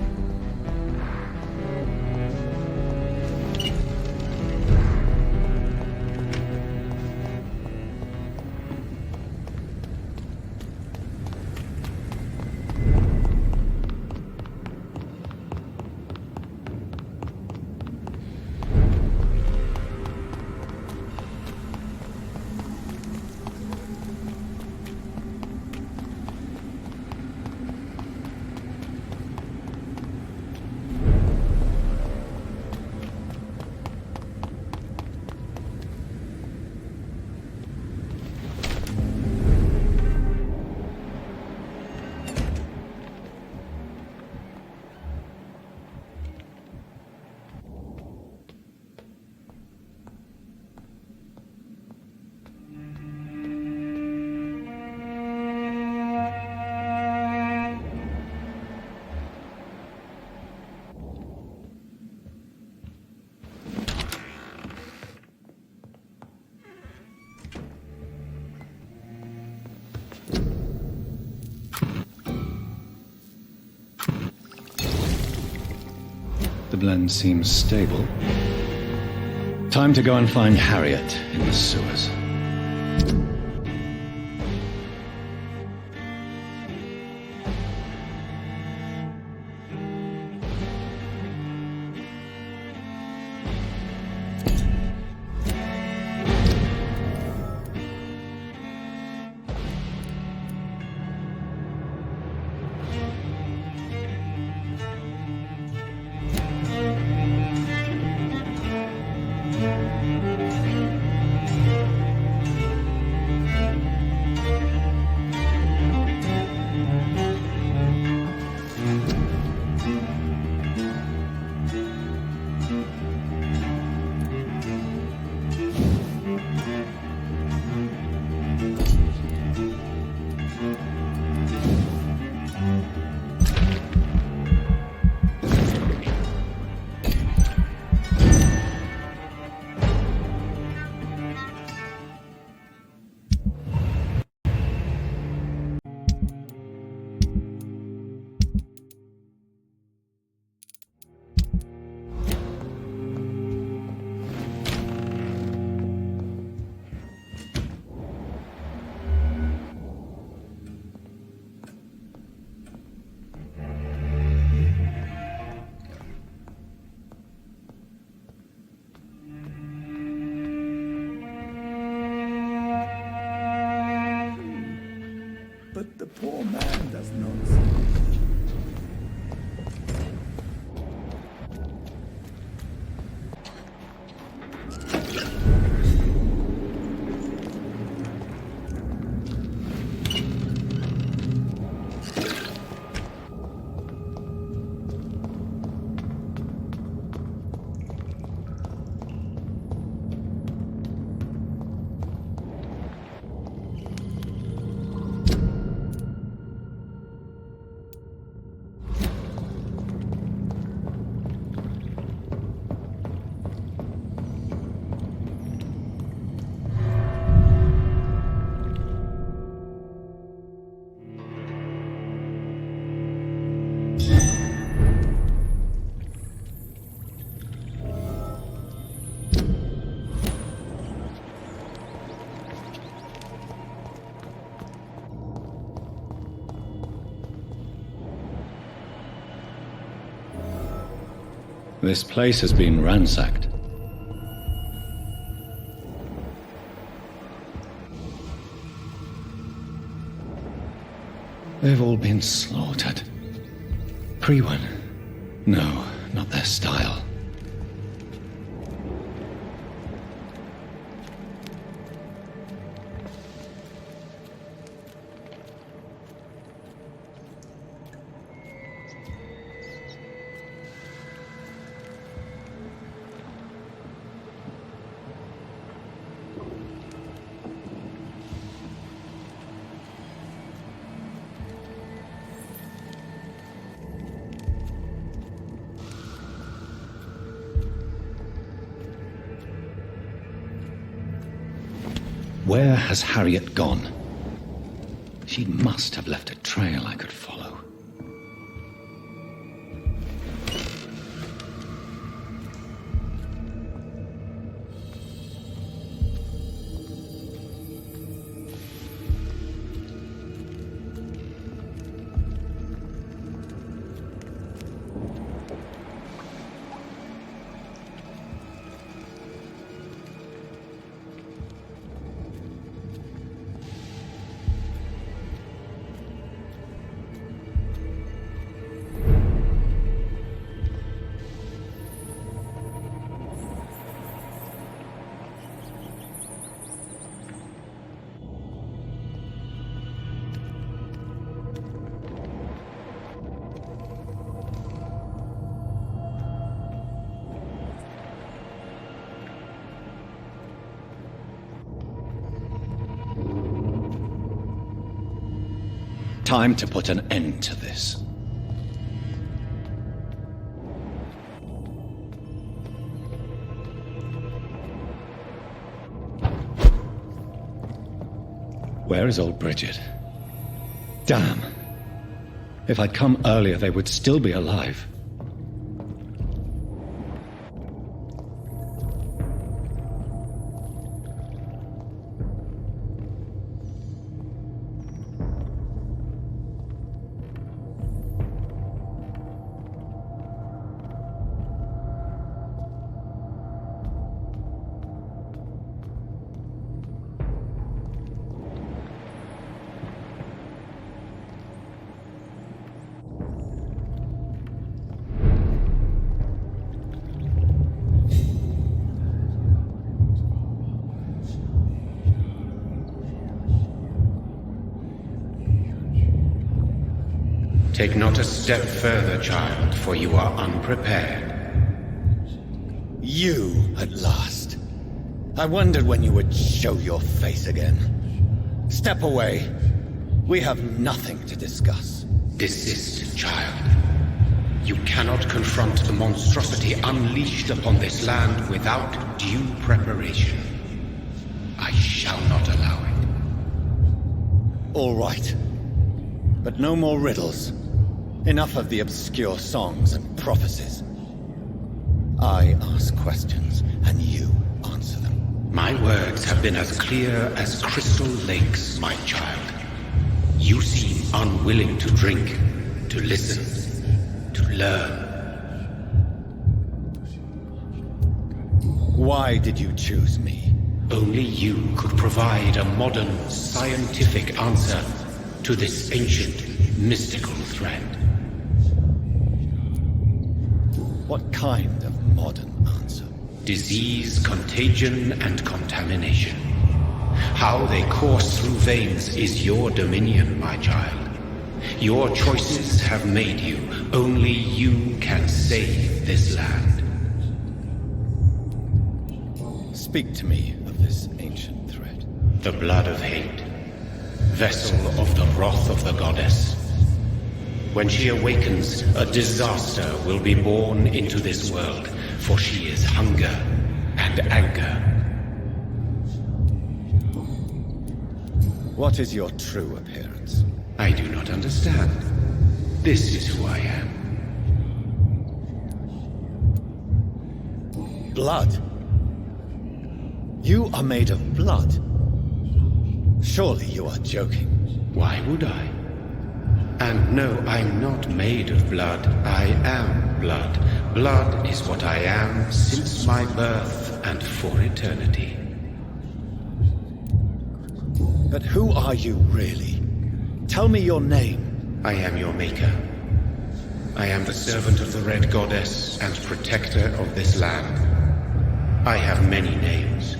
The blend seems stable. Time to go and find Harriet in the sewers. But the poor man does not see. This place has been ransacked. They've all been slaughtered. Pre-one? No, not their style. Where has Harriet gone? She must have left a trail I could follow. Time to put an end to this. Where is old Bridget? Damn. If I'd come earlier, they would still be alive. Take not a step further, child, for you are unprepared. You, at last. I wondered when you would show your face again. Step away. We have nothing to discuss. Desist, child. You cannot confront the monstrosity unleashed upon this land without due preparation. I shall not allow it. All right. But no more riddles. Enough of the obscure songs and prophecies. I ask questions, and you answer them. My words have been as clear as crystal lakes, my child. You seem unwilling to drink, to listen, to learn. Why did you choose me? Only you could provide a modern, scientific answer to this ancient, mystical threat. What kind of modern answer? Disease, contagion, and contamination. How they course through veins is your dominion, my child. Your choices have made you. Only you can save this land. Speak to me of this ancient threat. The blood of hate. Vessel of the wrath of the goddess. When she awakens, a disaster will be born into this world, for she is hunger and anger. What is your true appearance? I do not understand. This is who I am. Blood? You are made of blood? Surely you are joking. Why would I? And no, I'm not made of blood. I am blood. Blood is what I am since my birth and for eternity. But who are you really? Tell me your name. I am your maker. I am the servant of the Red Goddess and protector of this land. I have many names.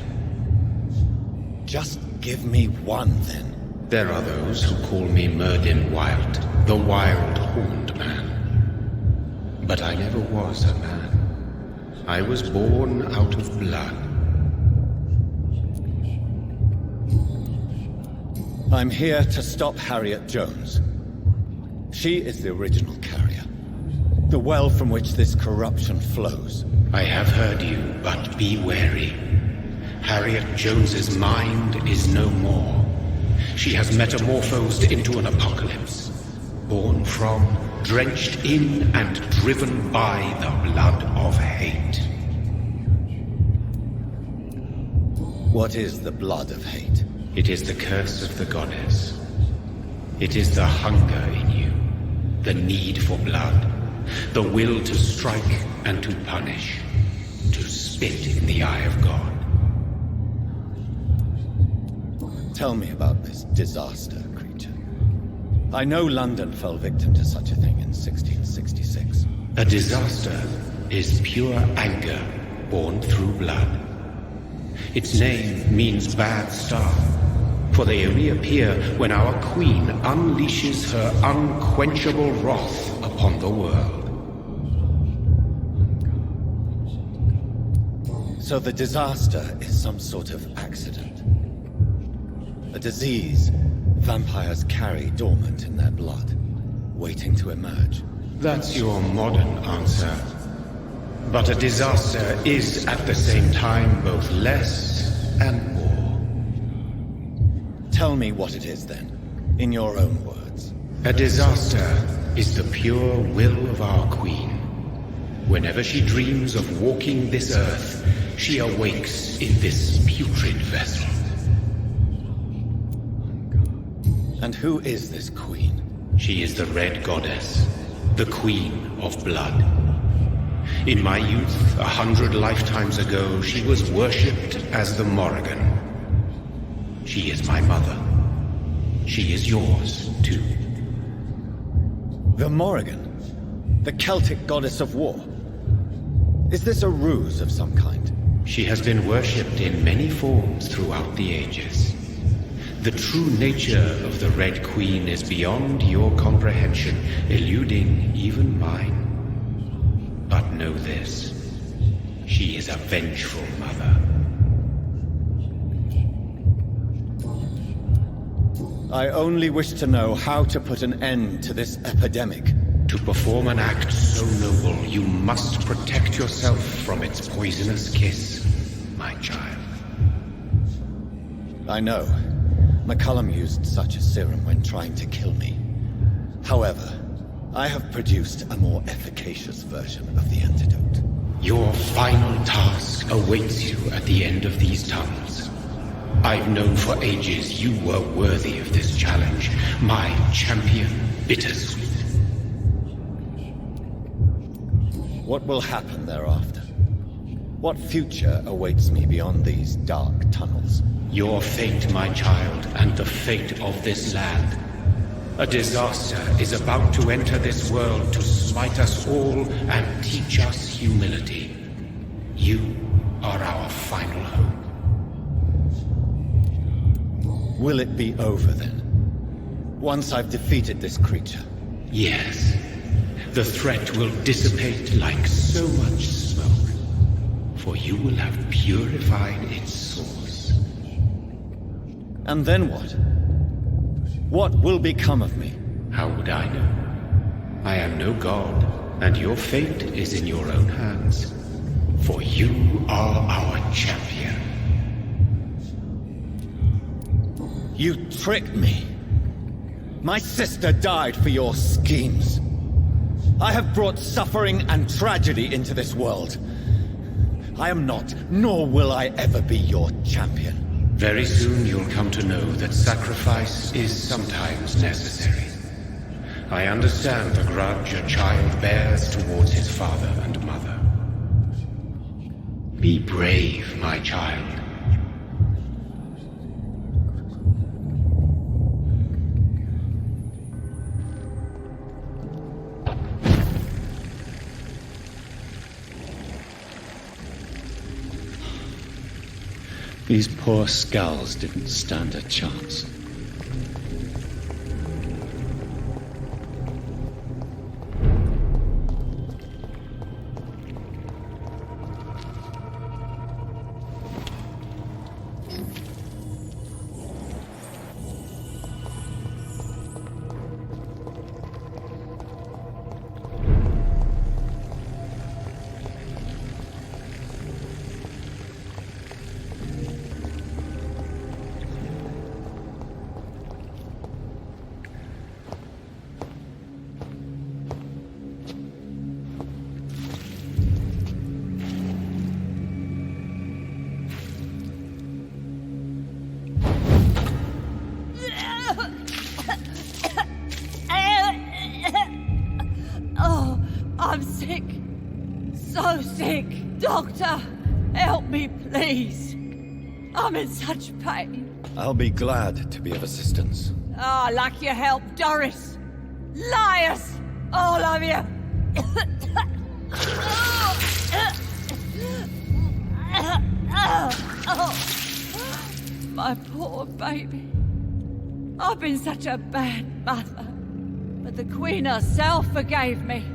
Just give me one, then. There are those who call me Myrddin Wild, the Wild Horned Man. But I never was a man. I was born out of blood. I'm here to stop Harriet Jones. She is the original carrier. The well from which this corruption flows. I have heard you, but be wary. Harriet Jones's mind is no more. She has metamorphosed into an apocalypse. Born from, drenched in, and driven by the blood of hate. What is the blood of hate? It is the curse of the goddess. It is the hunger in you, the need for blood, the will to strike and to punish, to spit in the eye of God. Tell me about this disaster, creature. I know London fell victim to such a thing in 1666. A disaster is pure anger born through blood. Its name means bad star, for they reappear when our queen unleashes her unquenchable wrath upon the world. So the disaster is some sort of accident. A disease vampires carry dormant in their blood, waiting to emerge. That's your modern answer. But a disaster is at the same time both less and more. Tell me what it is then, in your own words. A disaster is the pure will of our queen. Whenever she dreams of walking this earth, she awakes in this putrid vessel. And who is this queen? She is the Red Goddess, the Queen of Blood. In my youth, 100 lifetimes ago, she was worshipped as the Morrigan. She is my mother. She is yours, too. The Morrigan? The Celtic goddess of war? Is this a ruse of some kind? She has been worshipped in many forms throughout the ages. The true nature of the Red Queen is beyond your comprehension, eluding even mine. But know this. She is a vengeful mother. I only wish to know how to put an end to this epidemic. To perform an act so noble, you must protect yourself from its poisonous kiss, my child. I know. McCullum used such a serum when trying to kill me. However, I have produced a more efficacious version of the antidote. Your final task awaits you at the end of these tunnels. I've known for ages you were worthy of this challenge, my champion, Bittersweet. What will happen thereafter? What future awaits me beyond these dark tunnels? Your fate, my child, and the fate of this land. A disaster is about to enter this world to smite us all and teach us humility. You are our final hope. Will it be over then? Once I've defeated this creature? Yes. The threat will dissipate like so much smoke, for you will have purified its source. And then what? What will become of me? How would I know? I am no god, and your fate is in your own hands. For you are our champion. You tricked me. My sister died for your schemes. I have brought suffering and tragedy into this world. I am not, nor will I ever be your champion. Very soon you'll come to know that sacrifice is sometimes necessary. I understand the grudge a child bears towards his father and mother. Be brave, my child. These poor skulls didn't stand a chance. Oh, I'm sick. So sick. Doctor, help me, please. I'm in such pain. I'll be glad to be of assistance. Ah, like your help, Doris. Liars! All of you! My poor baby. I've been such a bad mother. But the Queen herself forgave me.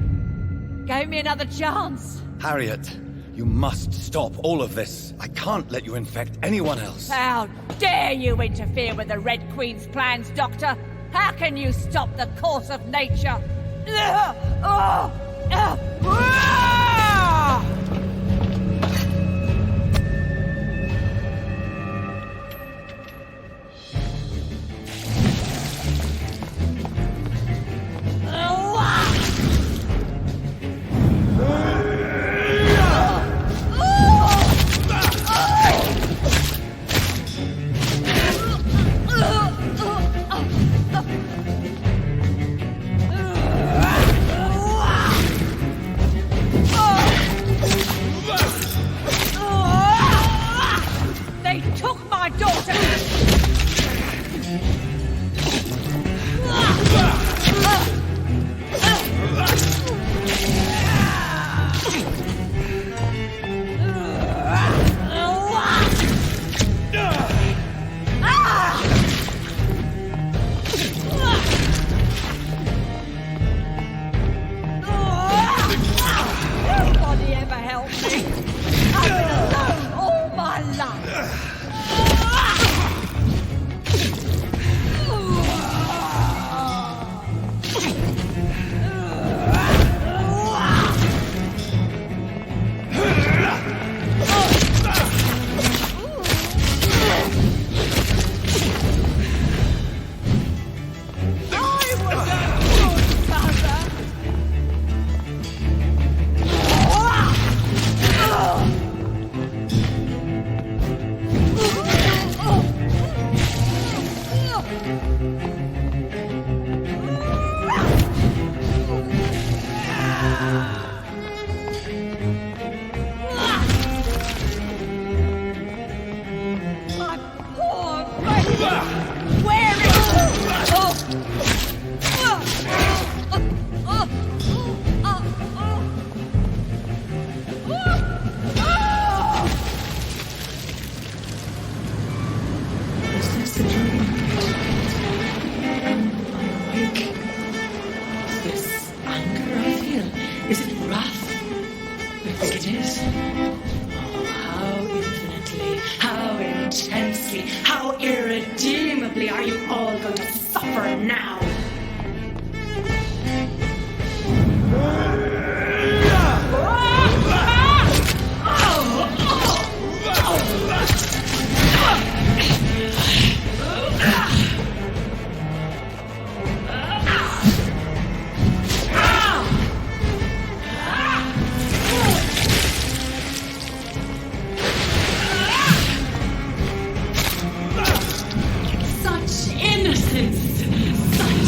Gave me another chance. Harriet, you must stop all of this. I can't let you infect anyone else. How dare you interfere with the Red Queen's plans, Doctor? How can you stop the course of nature? They took my daughter! Nobody ever helped me. I've been alone all my life. My poor baby! Where is Is this the dream? I'm awake. Is this anger I feel? Is it wrath? I think it is. Oh, how infinitely, how intensely, how irredeemably are you all going to suffer now? Such innocence! Such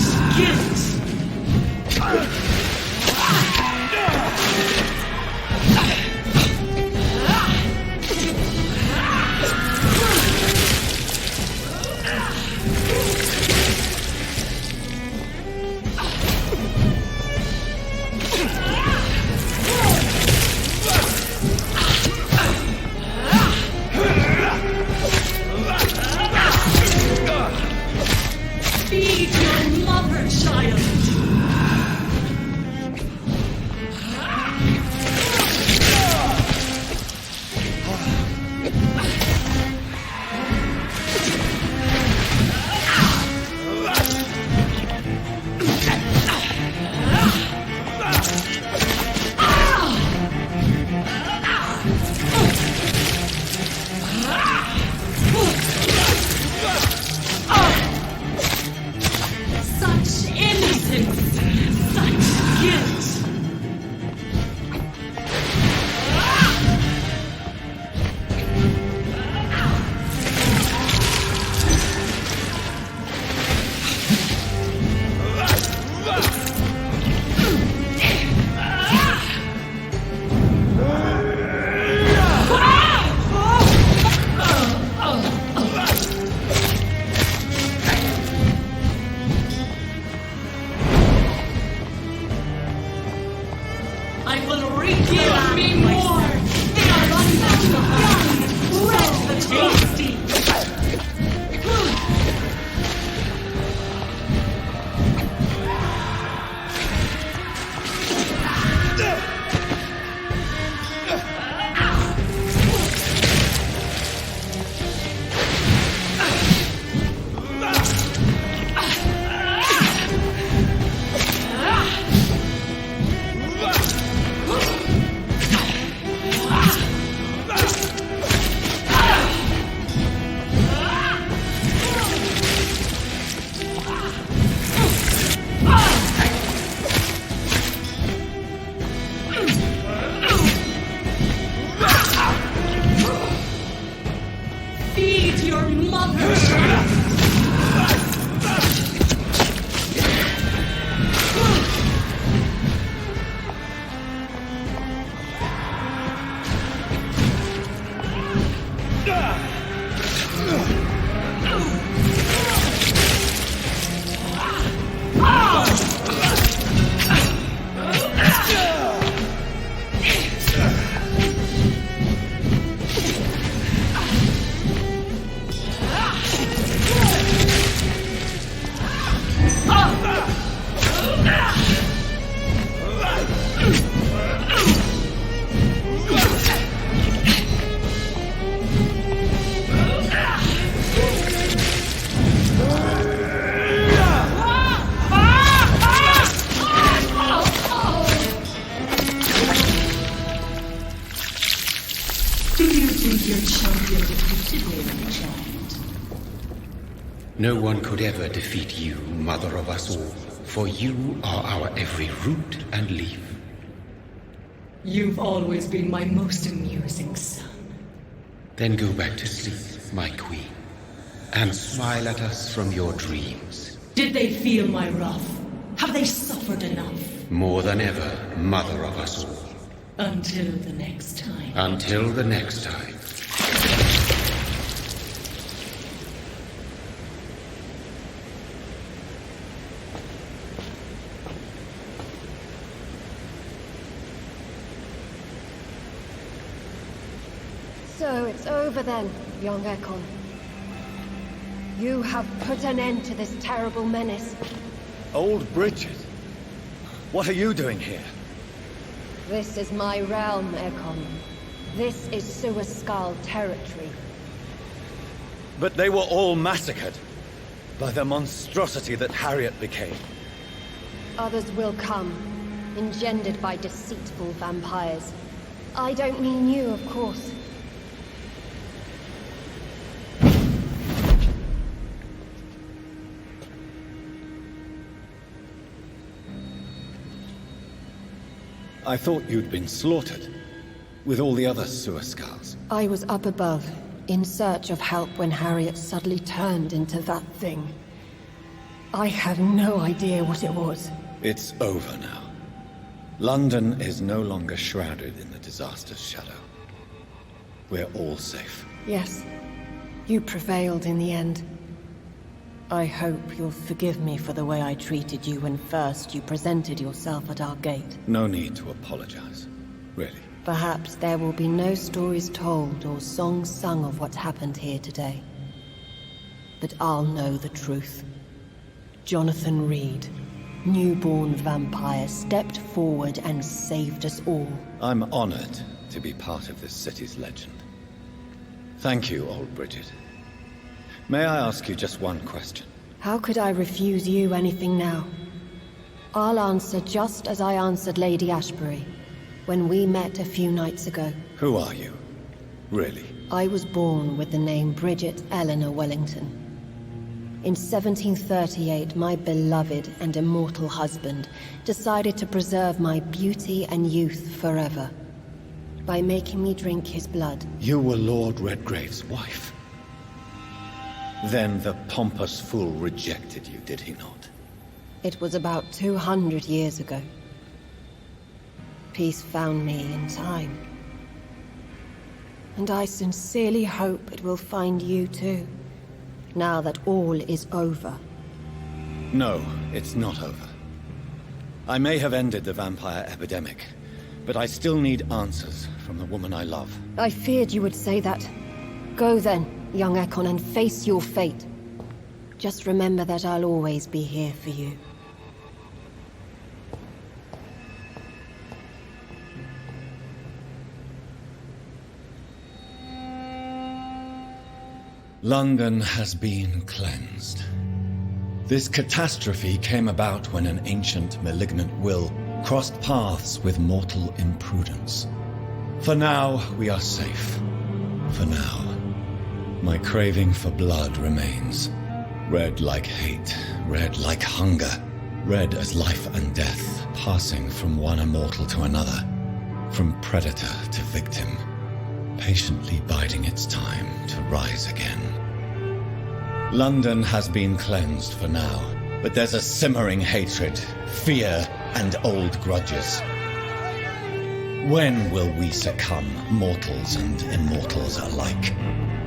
No one could ever defeat you, mother of us all, for you are our every root and leaf. You've always been my most amusing son. Then go back to sleep, my queen, and smile at us from your dreams. Did they feel my wrath? Have they suffered enough? More than ever, mother of us all. Until the next time. Until the next time. So it's over then, young Ekon. You have put an end to this terrible menace. Old Bridget? What are you doing here? This is my realm, Ekon. This is Suaskal territory. But they were all massacred by the monstrosity that Harriet became. Others will come, engendered by deceitful vampires. I don't mean you, of course. I thought you'd been slaughtered, with all the other Suaskals. I was up above, in search of help when Harriet suddenly turned into that thing. I had no idea what it was. It's over now. London is no longer shrouded in the disaster's shadow. We're all safe. Yes, you prevailed in the end. I hope you'll forgive me for the way I treated you when first you presented yourself at our gate. No need to apologize, really. Perhaps there will be no stories told or songs sung of what happened here today. But I'll know the truth. Jonathan Reid, newborn vampire, stepped forward and saved us all. I'm honored to be part of this city's legend. Thank you, old Bridget. May I ask you just one question? How could I refuse you anything now? I'll answer just as I answered Lady Ashbury when we met a few nights ago. Who are you? Really? I was born with the name Bridget Eleanor Wellington. In 1738, my beloved and immortal husband decided to preserve my beauty and youth forever by making me drink his blood. You were Lord Redgrave's wife. Then the pompous fool rejected you, did he not? It was about 200 years ago. Peace found me in time. And I sincerely hope it will find you too, now that all is over. No, it's not over. I may have ended the vampire epidemic, but I still need answers from the woman I love. I feared you would say that. Go then, young Ekon, and face your fate. Just remember that I'll always be here for you. London has been cleansed. This catastrophe came about when an ancient, malignant will crossed paths with mortal imprudence. For now, we are safe. For now. My craving for blood remains. Red like hate, red like hunger, red as life and death, passing from one immortal to another, from predator to victim, patiently biding its time to rise again. London has been cleansed for now, but there's a simmering hatred, fear, and old grudges. When will we succumb, mortals and immortals alike?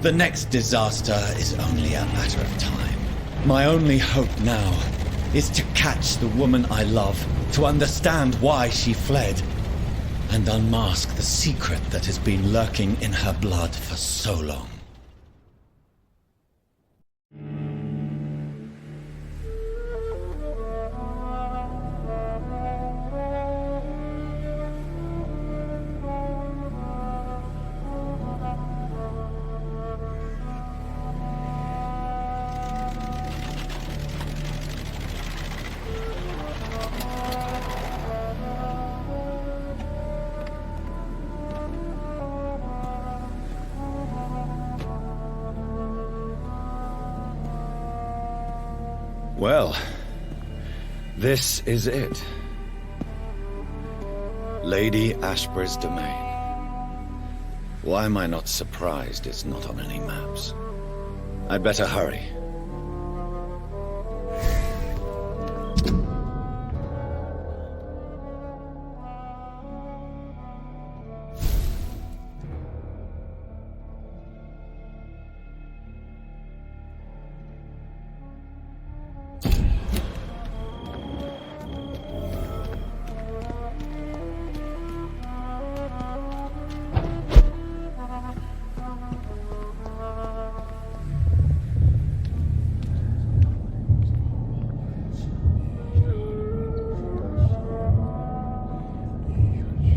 The next disaster is only a matter of time. My only hope now is to catch the woman I love, to understand why she fled, and unmask the secret that has been lurking in her blood for so long. Well, this is it. Lady Ashbur's domain. Why am I not surprised it's not on any maps? I'd better hurry.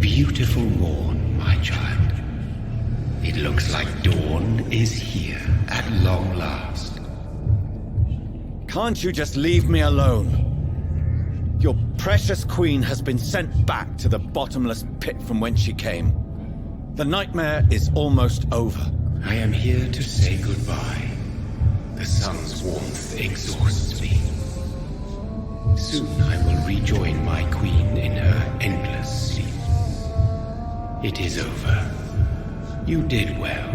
Beautiful morn, my child. It looks like dawn is here at long last. Can't you just leave me alone? Your precious queen has been sent back to the bottomless pit from whence she came. The nightmare is almost over. I am here to say goodbye. The sun's warmth exhausts me. Soon I will rejoin my queen in her endless sleep. It is over. You did well.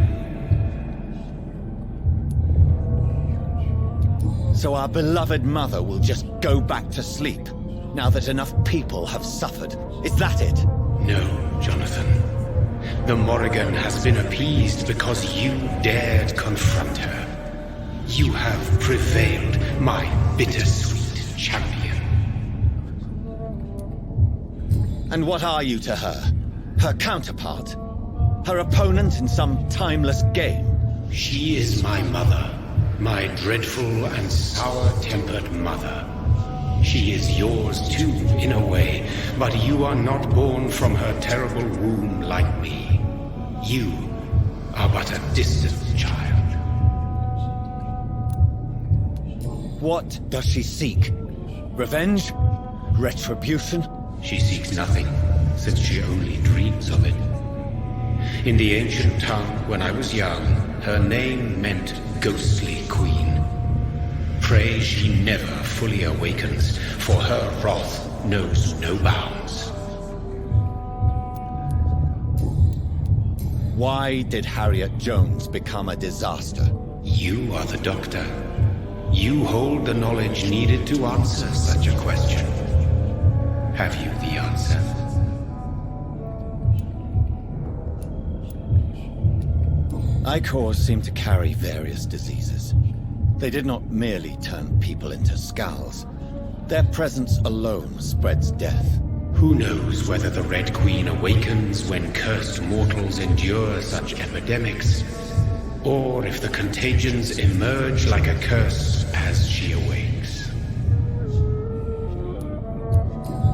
So our beloved mother will just go back to sleep, now that enough people have suffered. Is that it? No, Jonathan. The Morrigan has been appeased because you dared confront her. You have prevailed, my bittersweet champion. And what are you to her? Her counterpart? Her opponent in some timeless game? She is my mother. My dreadful and sour-tempered mother. She is yours too, in a way, but you are not born from her terrible womb like me. You are but a distant child. What does she seek? Revenge? Retribution? She seeks nothing, since she only dreams of it. In the ancient tongue, when I was young, her name meant ghostly queen. Pray she never fully awakens, for her wrath knows no bounds. Why did Harriet Jones become a disaster? You are the doctor. You hold the knowledge needed to answer such a question. Have you the answer? Icors seem to carry various diseases. They did not merely turn people into skulls. Their presence alone spreads death. Who knows whether the Red Queen awakens when cursed mortals endure such epidemics, or if the contagions emerge like a curse as she awakes.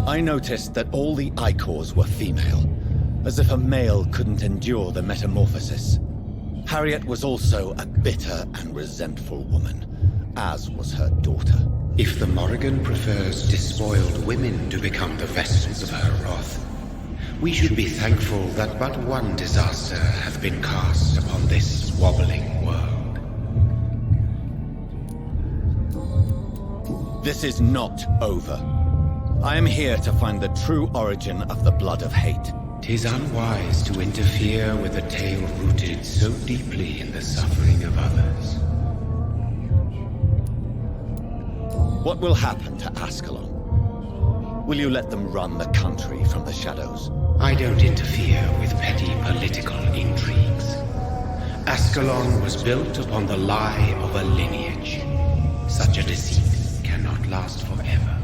I noticed that all the Icors were female, as if a male couldn't endure the metamorphosis. Harriet was also a bitter and resentful woman, as was her daughter. If the Morrigan prefers despoiled women to become the vessels of her wrath, we should be thankful that but one disaster hath been cast upon this wobbling world. This is not over. I am here to find the true origin of the blood of hate. 'Tis unwise to interfere with a tale rooted so deeply in the suffering of others. What will happen to Ascalon? Will you let them run the country from the shadows? I don't interfere with petty political intrigues. Ascalon was built upon the lie of a lineage. Such a deceit cannot last forever.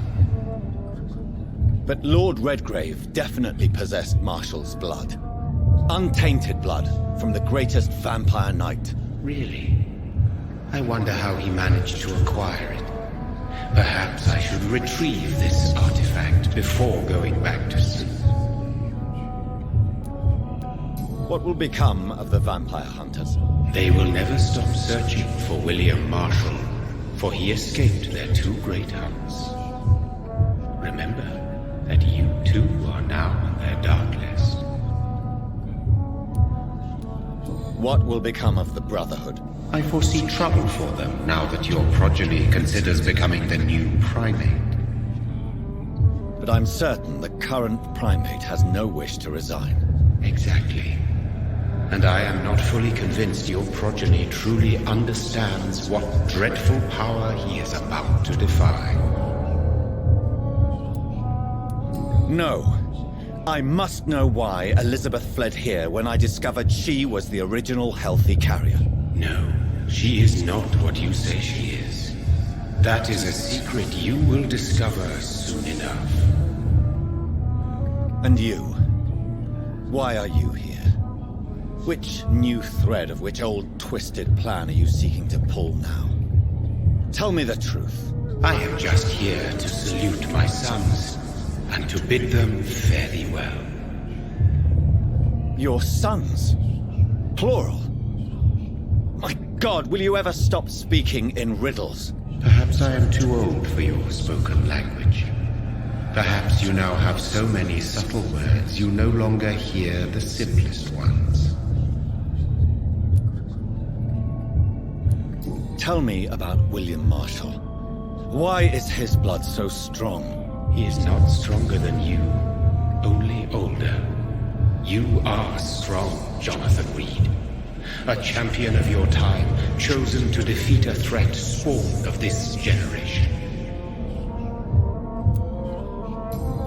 But Lord Redgrave definitely possessed Marshall's blood. Untainted blood from the greatest vampire knight. Really? I wonder how he managed to acquire it. Perhaps I should retrieve this artifact before going back to sleep. What will become of the vampire hunters? They will never stop searching for William Marshall, for he escaped their two great hunts. Remember that you too are now on their dark list. What will become of the Brotherhood? I foresee trouble for them now that your progeny considers becoming the new primate. But I'm certain the current primate has no wish to resign. Exactly. And I am not fully convinced your progeny truly understands what dreadful power he is about to defy. No. I must know why Elizabeth fled here when I discovered she was the original healthy carrier. No, she is not what you say she is. That is a secret you will discover soon enough. And you? Why are you here? Which new thread of which old twisted plan are you seeking to pull now? Tell me the truth. I am just here to salute my sons, and to bid them fare thee well. Your sons? Plural? My God, will you ever stop speaking in riddles? Perhaps I am too old for your spoken language. Perhaps you now have so many subtle words you no longer hear the simplest ones. Tell me about William Marshall. Why is his blood so strong? He is not stronger than you, only older. You are strong, Jonathan Reid. A champion of your time, chosen to defeat a threat spawned of this generation.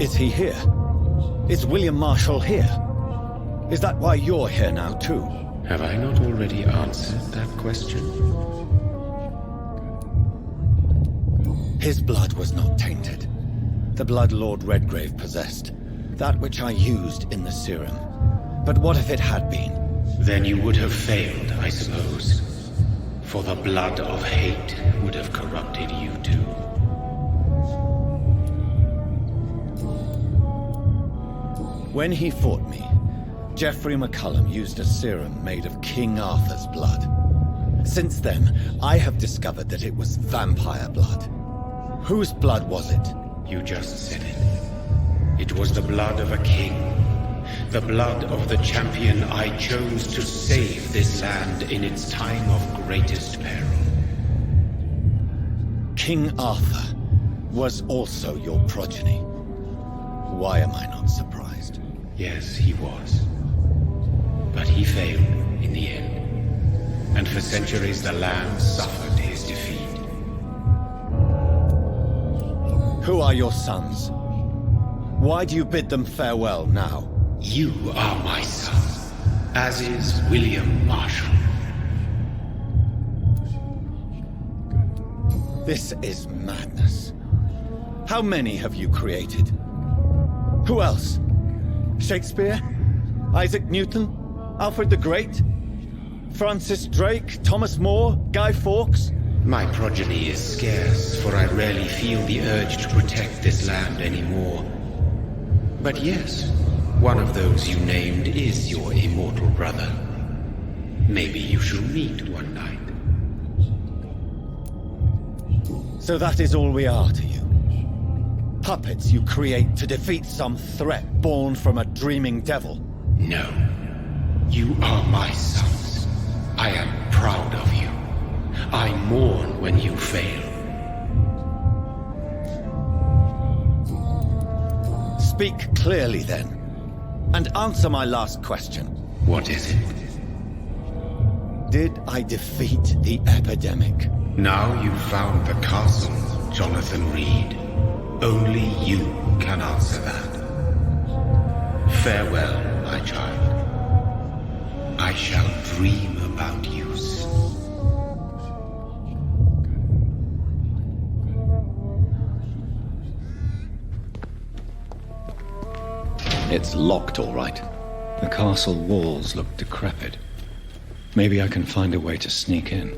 Is he here? Is William Marshall here? Is that why you're here now, too? Have I not already answered that question? His blood was not tainted. The blood Lord Redgrave possessed. That which I used in the serum. But what if it had been? Then you would have failed, I suppose. For the blood of hate would have corrupted you too. When he fought me, Geoffrey McCullum used a serum made of King Arthur's blood. Since then, I have discovered that it was vampire blood. Whose blood was it? You just said it. It was the blood of a king. The blood of the champion I chose to save this land in its time of greatest peril. King Arthur was also your progeny. Why am I not surprised? Yes, he was. But he failed in the end. And for centuries the land suffered his defeat. Who are your sons? Why do you bid them farewell now? You are my son, as is William Marshall. This is madness. How many have you created? Who else? Shakespeare? Isaac Newton? Alfred the Great? Francis Drake? Thomas More? Guy Fawkes? My progeny is scarce, for I rarely feel the urge to protect this land anymore. But yes, one of those you named is your immortal brother. Maybe you shall meet one night. So that is all we are to you? Puppets you create to defeat some threat born from a dreaming devil? No. You are my sons. I am proud of you. I mourn when you fail. Speak clearly then, and answer my last question. What is it? Did I defeat the epidemic? Now you've found the castle. Jonathan Reid. Only you can answer that. Farewell, my child. I shall dream about use. It's locked, all right. The castle walls look decrepit. Maybe I can find a way to sneak in.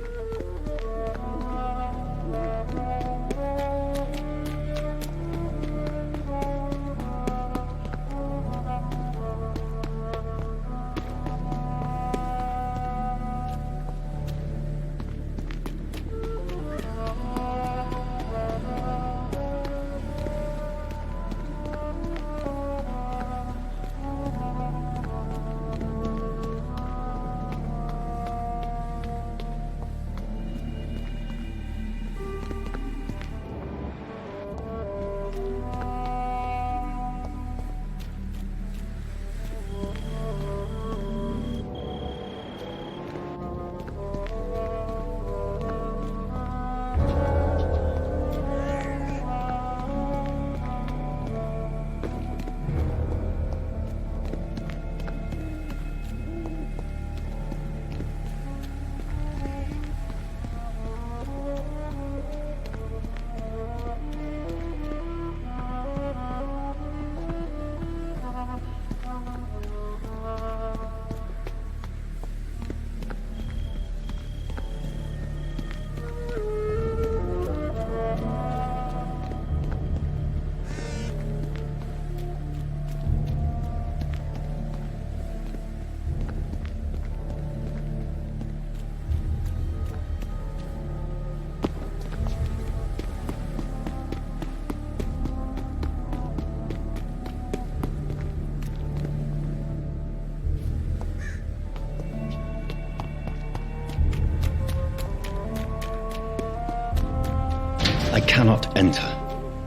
I cannot enter.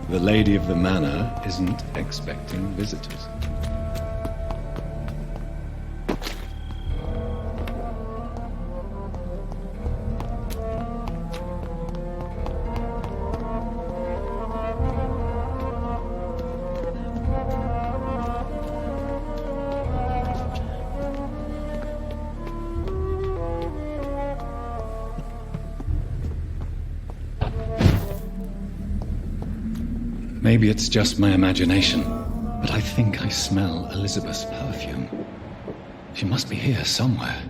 The lady of the manor isn't expecting visitors. Maybe it's just my imagination, but I think I smell Elizabeth's perfume. She must be here somewhere.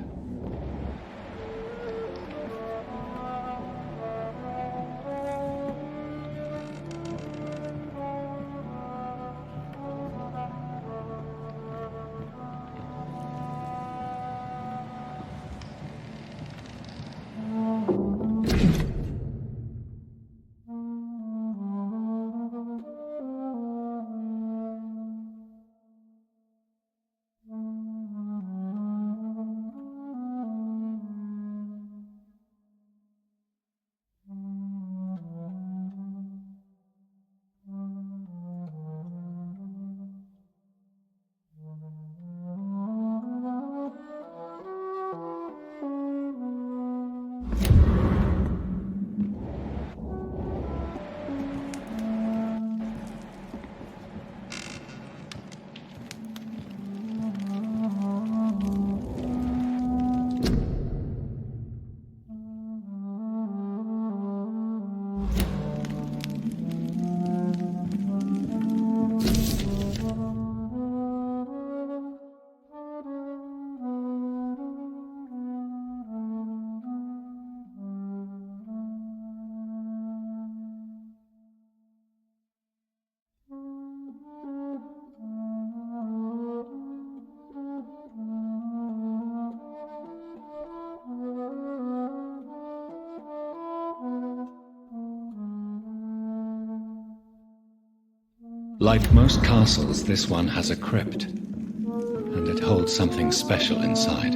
Like most castles, this one has a crypt, and it holds something special inside.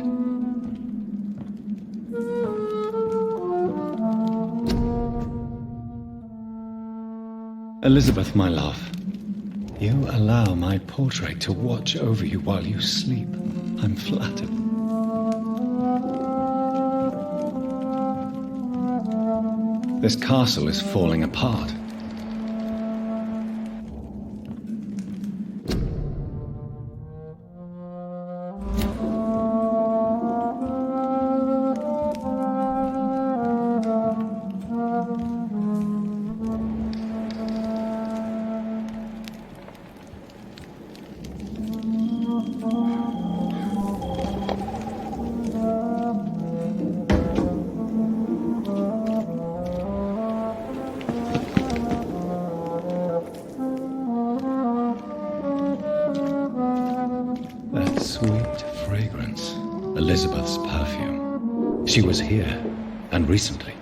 Elizabeth, my love, you allow my portrait to watch over you while you sleep. I'm flattered. This castle is falling apart. Elizabeth's perfume. She was here, and recently.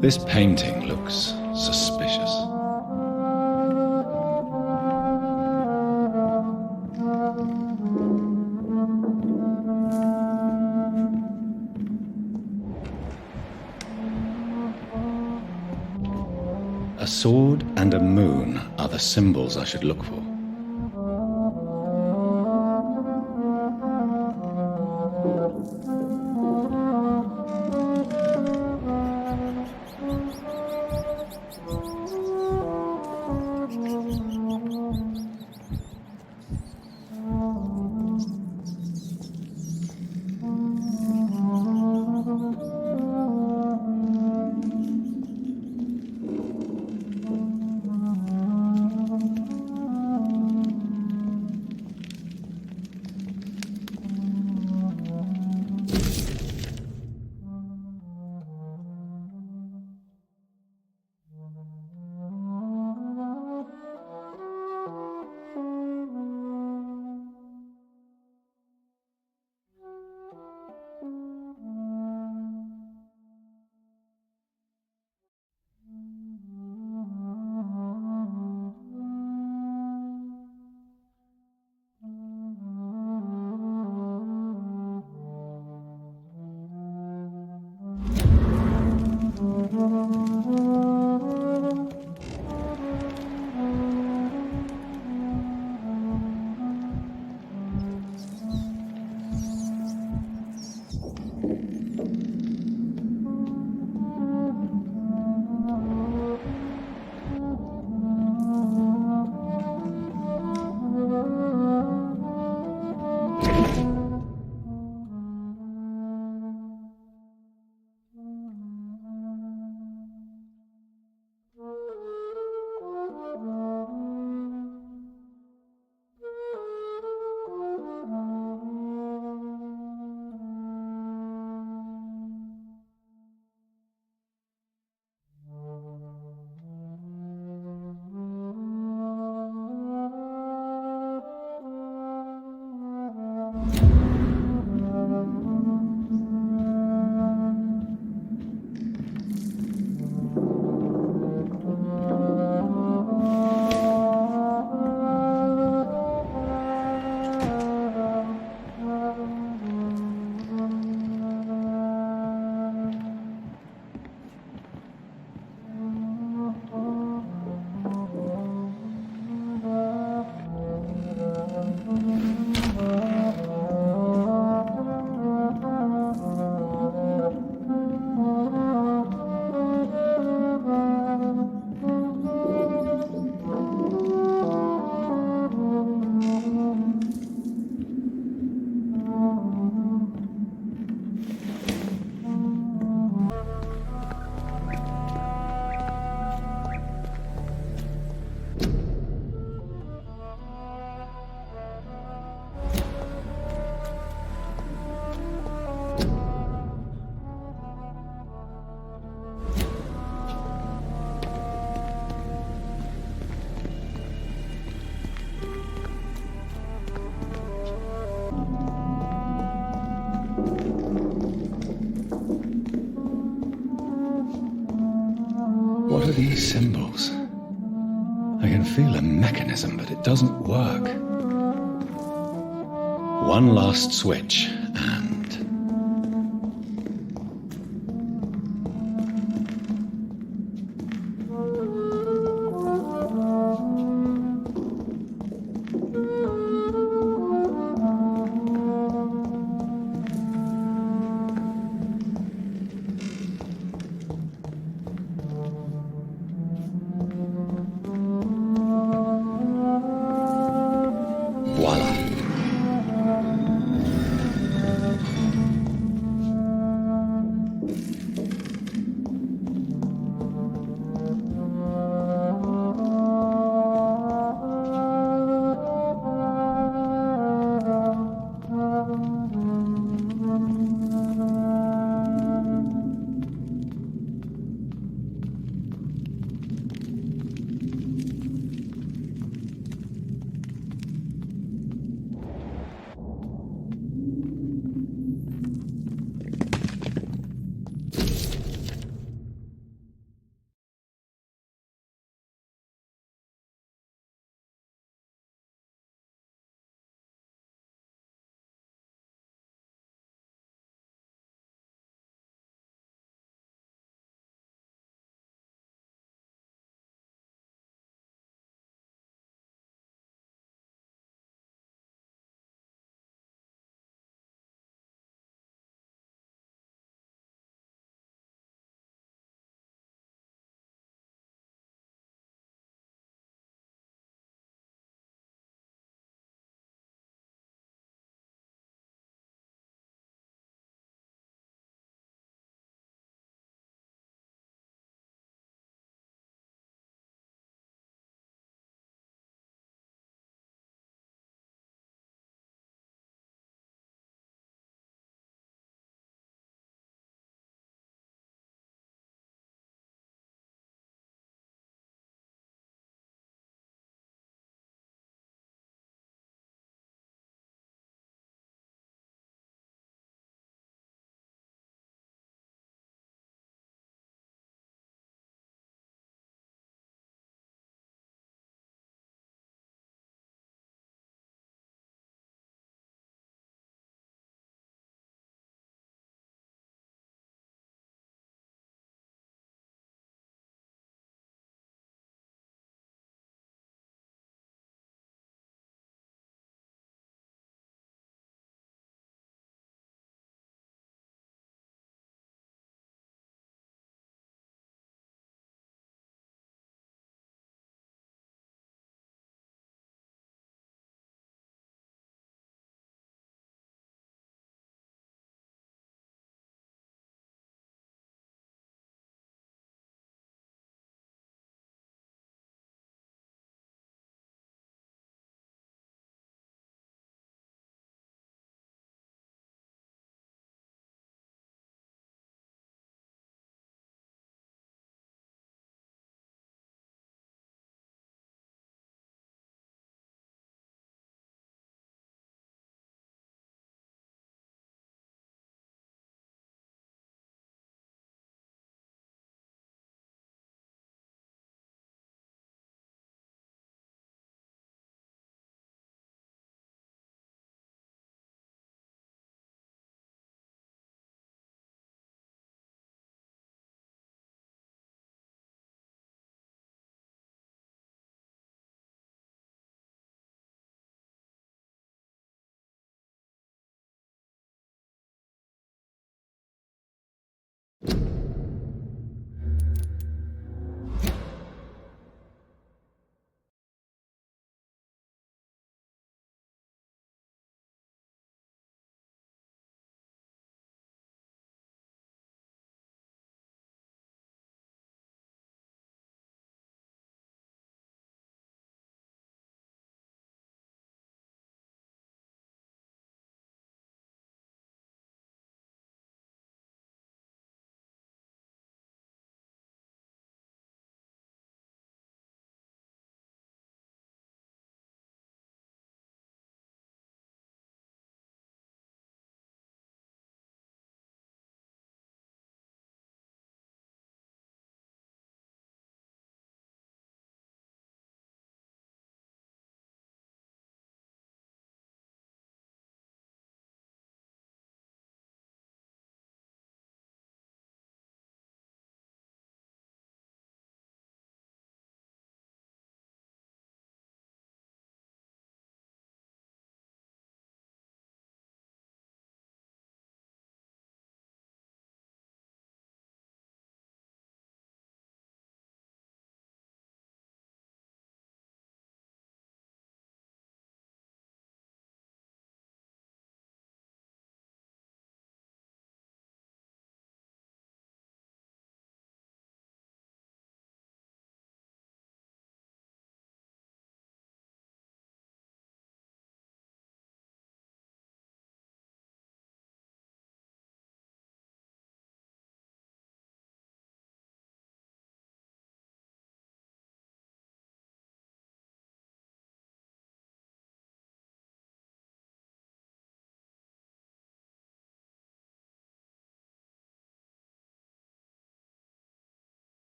This painting looks suspicious. A sword and a moon are the symbols I should look for. these symbols. I can feel a mechanism, but it doesn't work. One last switch, and... voila.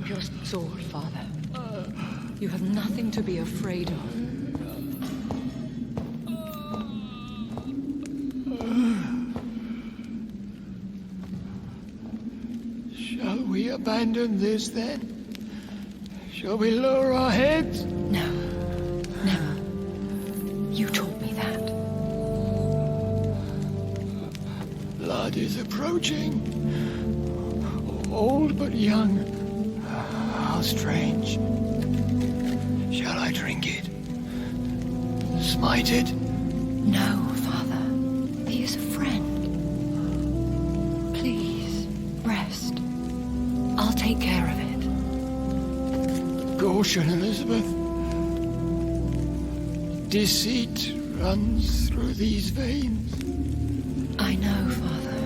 your sword, Father. You have nothing to be afraid of. Shall we abandon this then? Shall we lower our heads? No, never. You taught me that. Blood is approaching. Old but young. How strange. Shall I drink it? Smite it? No, Father. He is a friend. Please, rest. I'll take care of it. Caution, Elizabeth. Deceit runs through these veins. I know, Father.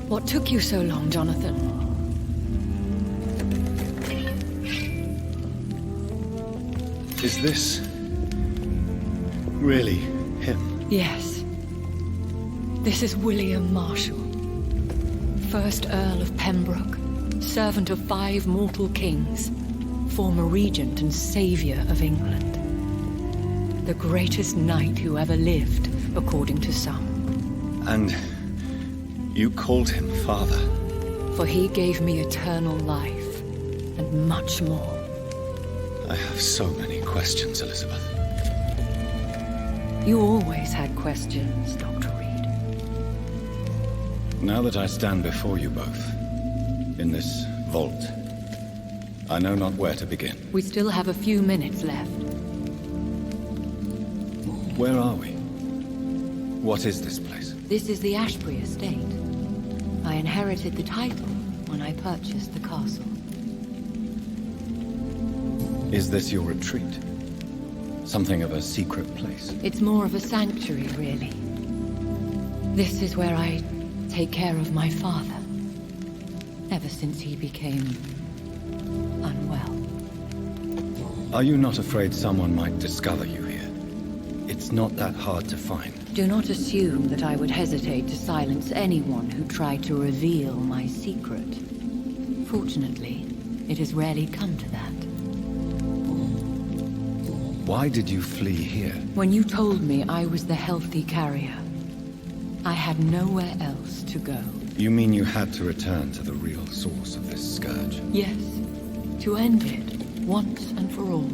What took you so long, Jonathan? Is this really him? Yes. This is William Marshall, 1st Earl of Pembroke, servant of 5 mortal kings, former regent and saviour of England. The greatest knight who ever lived, according to some. And you called him father? For he gave me eternal life, and much more. I have so many questions, Elizabeth. You always had questions, Dr. Reid. Now that I stand before you both, in this vault, I know not where to begin. We still have a few minutes left. Where are we? What is this place? This is the Ashbury estate. I inherited the title when I purchased the castle. Is this your retreat? Something of a secret place? It's more of a sanctuary, really. This is where I take care of my father. Ever since he became unwell. Are you not afraid someone might discover you here? It's not that hard to find. Do not assume that I would hesitate to silence anyone who tried to reveal my secret. Fortunately, it has rarely come to that. Why did you flee here? When you told me I was the healthy carrier, I had nowhere else to go. You mean you had to return to the real source of this scourge? Yes, to end it, once and for all.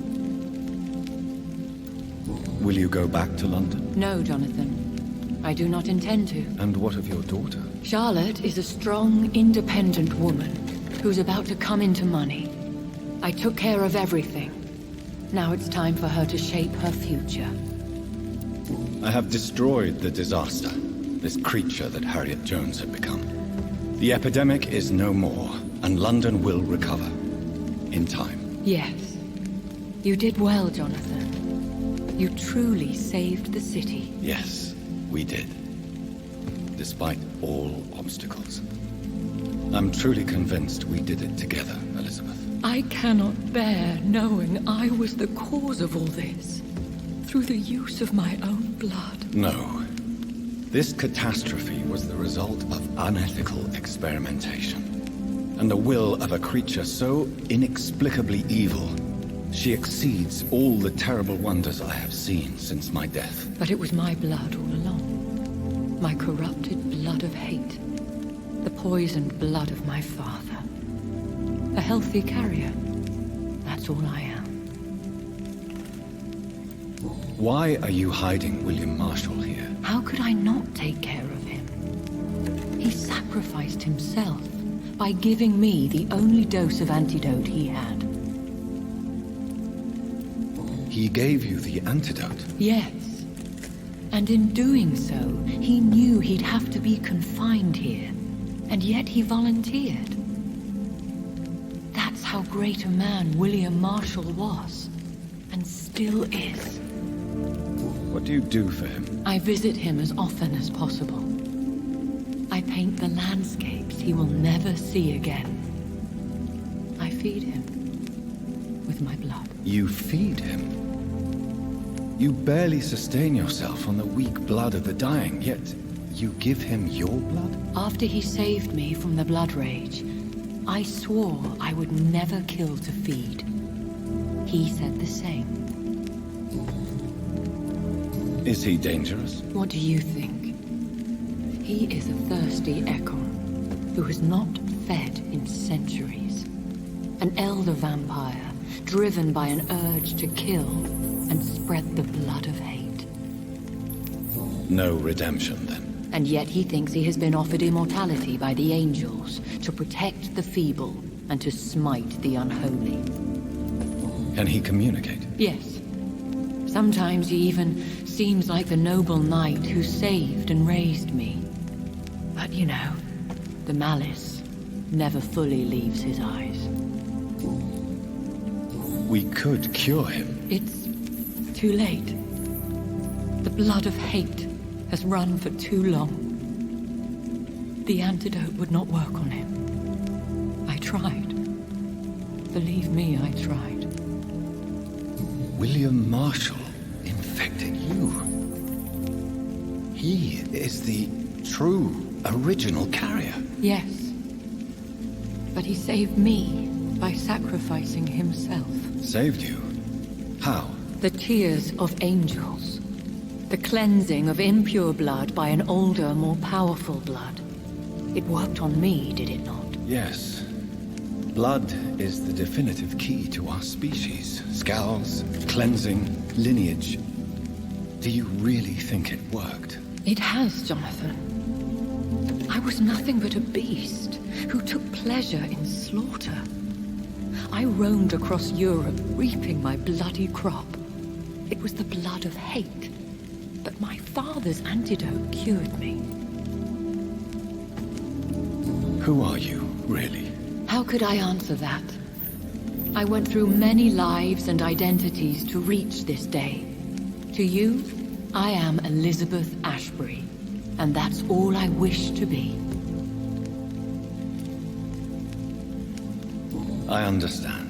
Will you go back to London? No, Jonathan. I do not intend to. And what of your daughter? Charlotte is a strong, independent woman who's about to come into money. I took care of everything. Now it's time for her to shape her future. I have destroyed the disaster, this creature that Harriet Jones had become. The epidemic is no more, and London will recover. In time. Yes. You did well, Jonathan. You truly saved the city. Yes, we did. Despite all obstacles. I'm truly convinced we did it together, Elizabeth. I cannot bear knowing I was the cause of all this. Through the use of my own blood. No. This catastrophe was the result of unethical experimentation. And the will of a creature so inexplicably evil, she exceeds all the terrible wonders I have seen since my death. But it was my blood all along. My corrupted blood of hate. The poisoned blood of my father. A healthy carrier. That's all I am. Why are you hiding William Marshall here? How could I not take care of him? He sacrificed himself by giving me the only dose of antidote he had. He gave you the antidote? Yes. And in doing so, he knew he'd have to be confined here. And yet he volunteered. That's how great a man William Marshall was. And still is. What do you do for him? I visit him as often as possible. I paint the landscapes he will never see again. I feed him with my blood. You feed him? You barely sustain yourself on the weak blood of the dying, yet you give him your blood? After he saved me from the blood rage, I swore I would never kill to feed. He said the same. Is he dangerous? What do you think? He is a thirsty Ekon who has not fed in centuries. An elder vampire, driven by an urge to kill and spread the blood of hate. No redemption, then. And yet he thinks he has been offered immortality by the angels to protect the feeble and to smite the unholy. Can he communicate? Yes. Sometimes he even seems like the noble knight who saved and raised me. But you know, the malice never fully leaves his eyes. We could cure him. It's too late. The blood of hate has run for too long. The antidote would not work on him. I tried. Believe me, I tried. William Marshall infected you. He is the true, original carrier. Yes. But he saved me by sacrificing himself. Saved you? How? The tears of angels. The cleansing of impure blood by an older, more powerful blood. It worked on me, did it not? Yes. Blood is the definitive key to our species. Scowls, cleansing, lineage. Do you really think it worked? It has, Jonathan. I was nothing but a beast who took pleasure in slaughter. I roamed across Europe, reaping my bloody crop. It was the blood of hate. But my father's antidote cured me. Who are you, really? How could I answer that? I went through many lives and identities to reach this day. To you, I am Elizabeth Ashbury, and that's all I wish to be. I understand.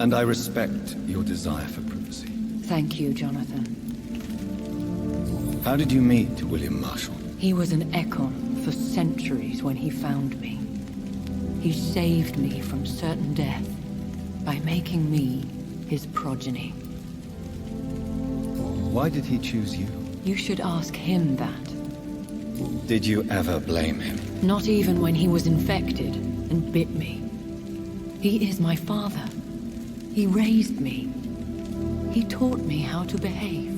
And I respect your desire for privacy. Thank you, Jonathan. How did you meet William Marshall? He was an Ekon for centuries when he found me. He saved me from certain death by making me his progeny. Why did he choose you? You should ask him that. Did you ever blame him? Not even when he was infected and bit me. He is my father. He raised me. He taught me how to behave.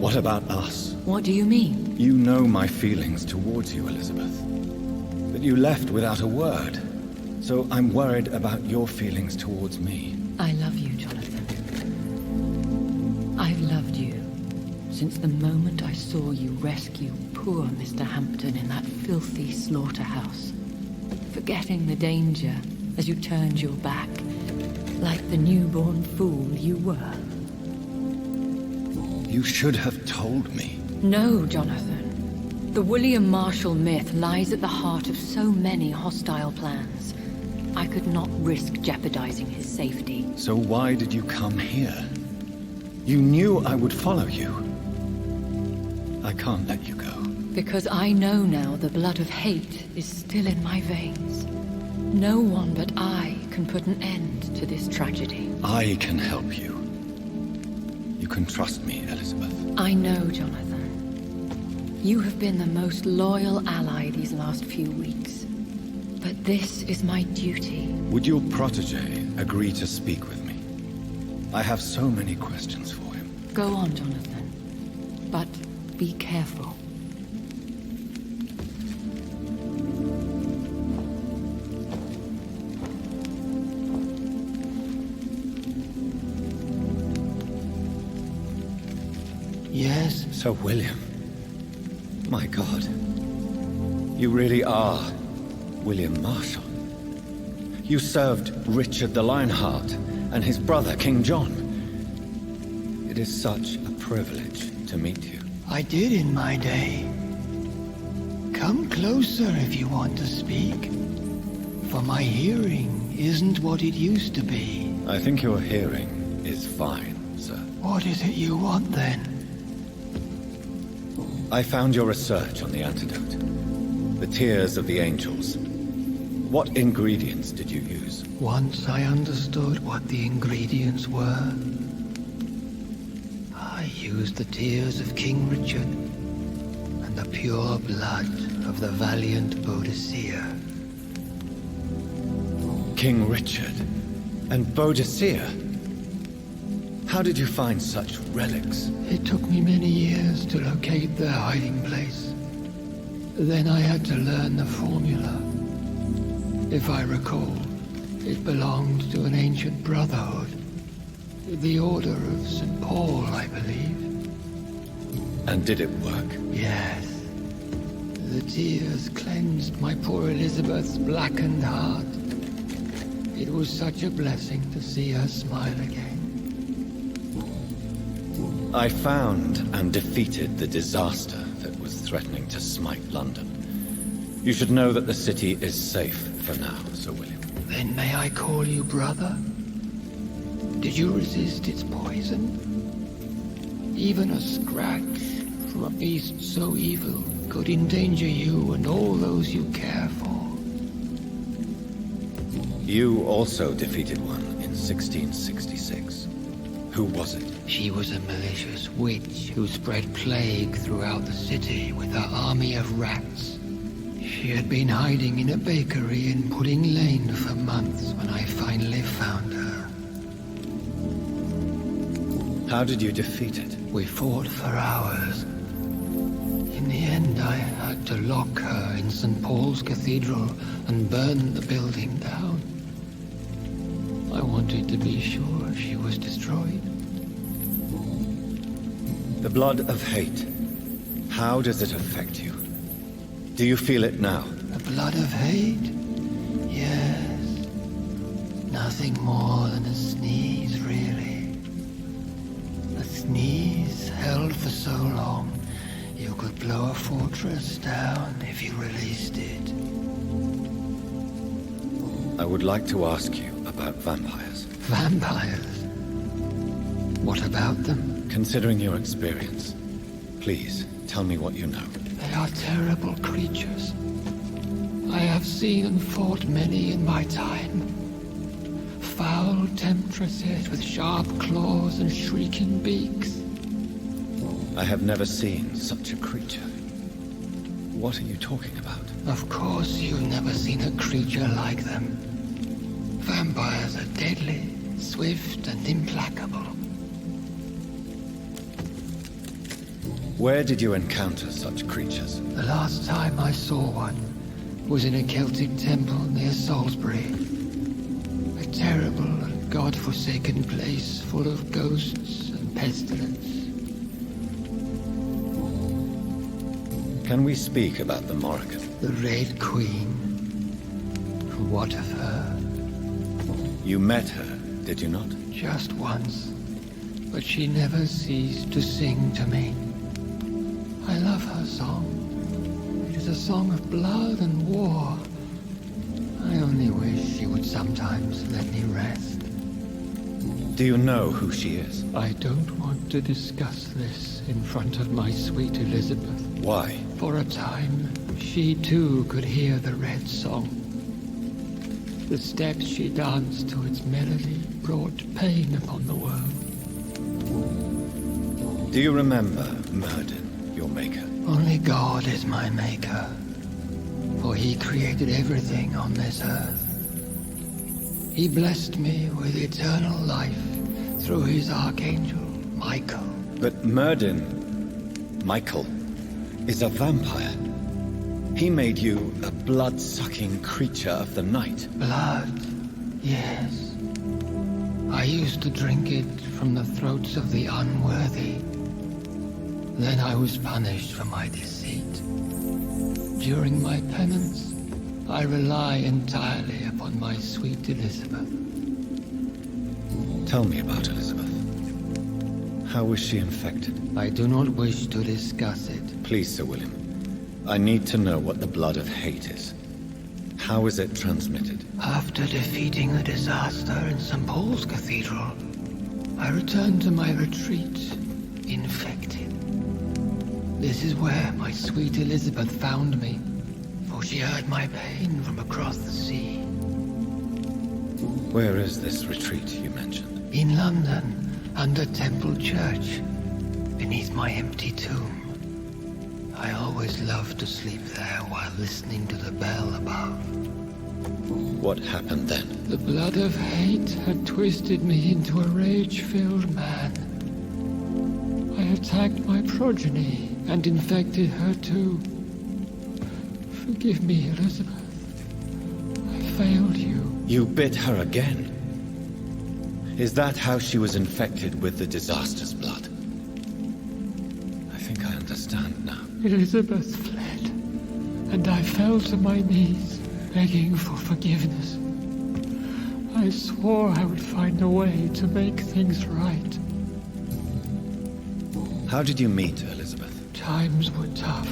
What about us? What do you mean? You know my feelings towards you, Elizabeth. But you left without a word. So I'm worried about your feelings towards me. I love you, Jonathan. I've loved you since the moment I saw you rescue poor Mr. Hampton in that filthy slaughterhouse. Forgetting the danger as you turned your back, like the newborn fool you were. You should have told me. No, Jonathan. The William Marshall myth lies at the heart of so many hostile plans. I could not risk jeopardizing his safety. So why did you come here? You knew I would follow you. I can't let you go. Because I know now the blood of hate is still in my veins. No one but I can put an end to this tragedy. I can help you. You can trust me, Elizabeth. I know, Jonathan. You have been the most loyal ally these last few weeks. But this is my duty. Would your protege agree to speak with me? I have so many questions for him. Go on, Jonathan. But be careful. Yes? Sir William. My God. You really are William Marshall. You served Richard the Lionheart and his brother, King John. It is such a privilege to meet you. I did in my day. Come closer if you want to speak. For my hearing isn't what it used to be. I think your hearing is fine, sir. What is it you want then? I found your research on the antidote. The tears of the angels. What ingredients did you use? Once I understood what the ingredients were, I used the tears of King Richard and the pure blood of the valiant Boadicea. King Richard and Boadicea? How did you find such relics? It took me many years to locate their hiding place. Then I had to learn the formula. If I recall, it belonged to an ancient brotherhood. The Order of St. Paul, I believe. And did it work? Yes. The tears cleansed my poor Elizabeth's blackened heart. It was such a blessing to see her smile again. I found and defeated the disaster that was threatening to smite London. You should know that the city is safe for now, Sir William. Then may I call you brother? Did you resist its poison? Even a scratch from a beast so evil could endanger you and all those you care for. You also defeated one in 1666. Who was it? She was a malicious witch who spread plague throughout the city with her army of rats. She had been hiding in a bakery in Pudding Lane for months when I finally found her. How did you defeat it? We fought for hours. In the end, I had to lock her in St. Paul's Cathedral and burn the building down. I wanted to be sure she was destroyed. The blood of hate. How does it affect you? Do you feel it now? The blood of hate? Yes. Nothing more than a sneeze, really. A sneeze held for so long, you could blow a fortress down if you released it. I would like to ask you about vampires. Vampires? What about them? Considering your experience, please tell me what you know. They are terrible creatures. I have seen and fought many in my time. Foul temptresses with sharp claws and shrieking beaks. I have never seen such a creature. What are you talking about? Of course you've never seen a creature like them. Vampires are deadly, swift and implacable. Where did you encounter such creatures? The last time I saw one was in a Celtic temple near Salisbury. A terrible and god-forsaken place full of ghosts and pestilence. Can we speak about the Morrigan? The Red Queen. What of her? You met her, did you not? Just once. But she never ceased to sing to me. I love her song. It is a song of blood and war. I only wish she would sometimes let me rest. Do you know who she is? I don't want to discuss this in front of my sweet Elizabeth. Why? For a time, she too could hear the Red Song. The steps she danced to its melody brought pain upon the world. Do you remember Murden? Your maker? Only God is my maker, for he created everything on this earth. He blessed me with eternal life through his archangel, Michael. But Murden, Michael, is a vampire. He made you a blood-sucking creature of the night. Blood, yes. I used to drink it from the throats of the unworthy. Then I was punished for my deceit. During my penance, I rely entirely upon my sweet Elizabeth. Tell me about Elizabeth. How was she infected? I do not wish to discuss it. Please, Sir William. I need to know what the blood of hate is. How is it transmitted? After defeating the disaster in St. Paul's Cathedral, I returned to my retreat, infected. This is where my sweet Elizabeth found me, for for she heard my pain from across the sea. Where is this retreat you mentioned? In London, under Temple Church, beneath my empty tomb. I always loved to sleep there while listening to the bell above. What happened then? The blood of hate had twisted me into a rage-filled man. I attacked my progeny and infected her too. Forgive me, Elizabeth. I failed you. You bit her again? Is that how she was infected with the disaster's blood? I think I understand now. Elizabeth fled, and I fell to my knees, begging for forgiveness. I swore I would find a way to make things right. How did you meet Elizabeth? Times were tough.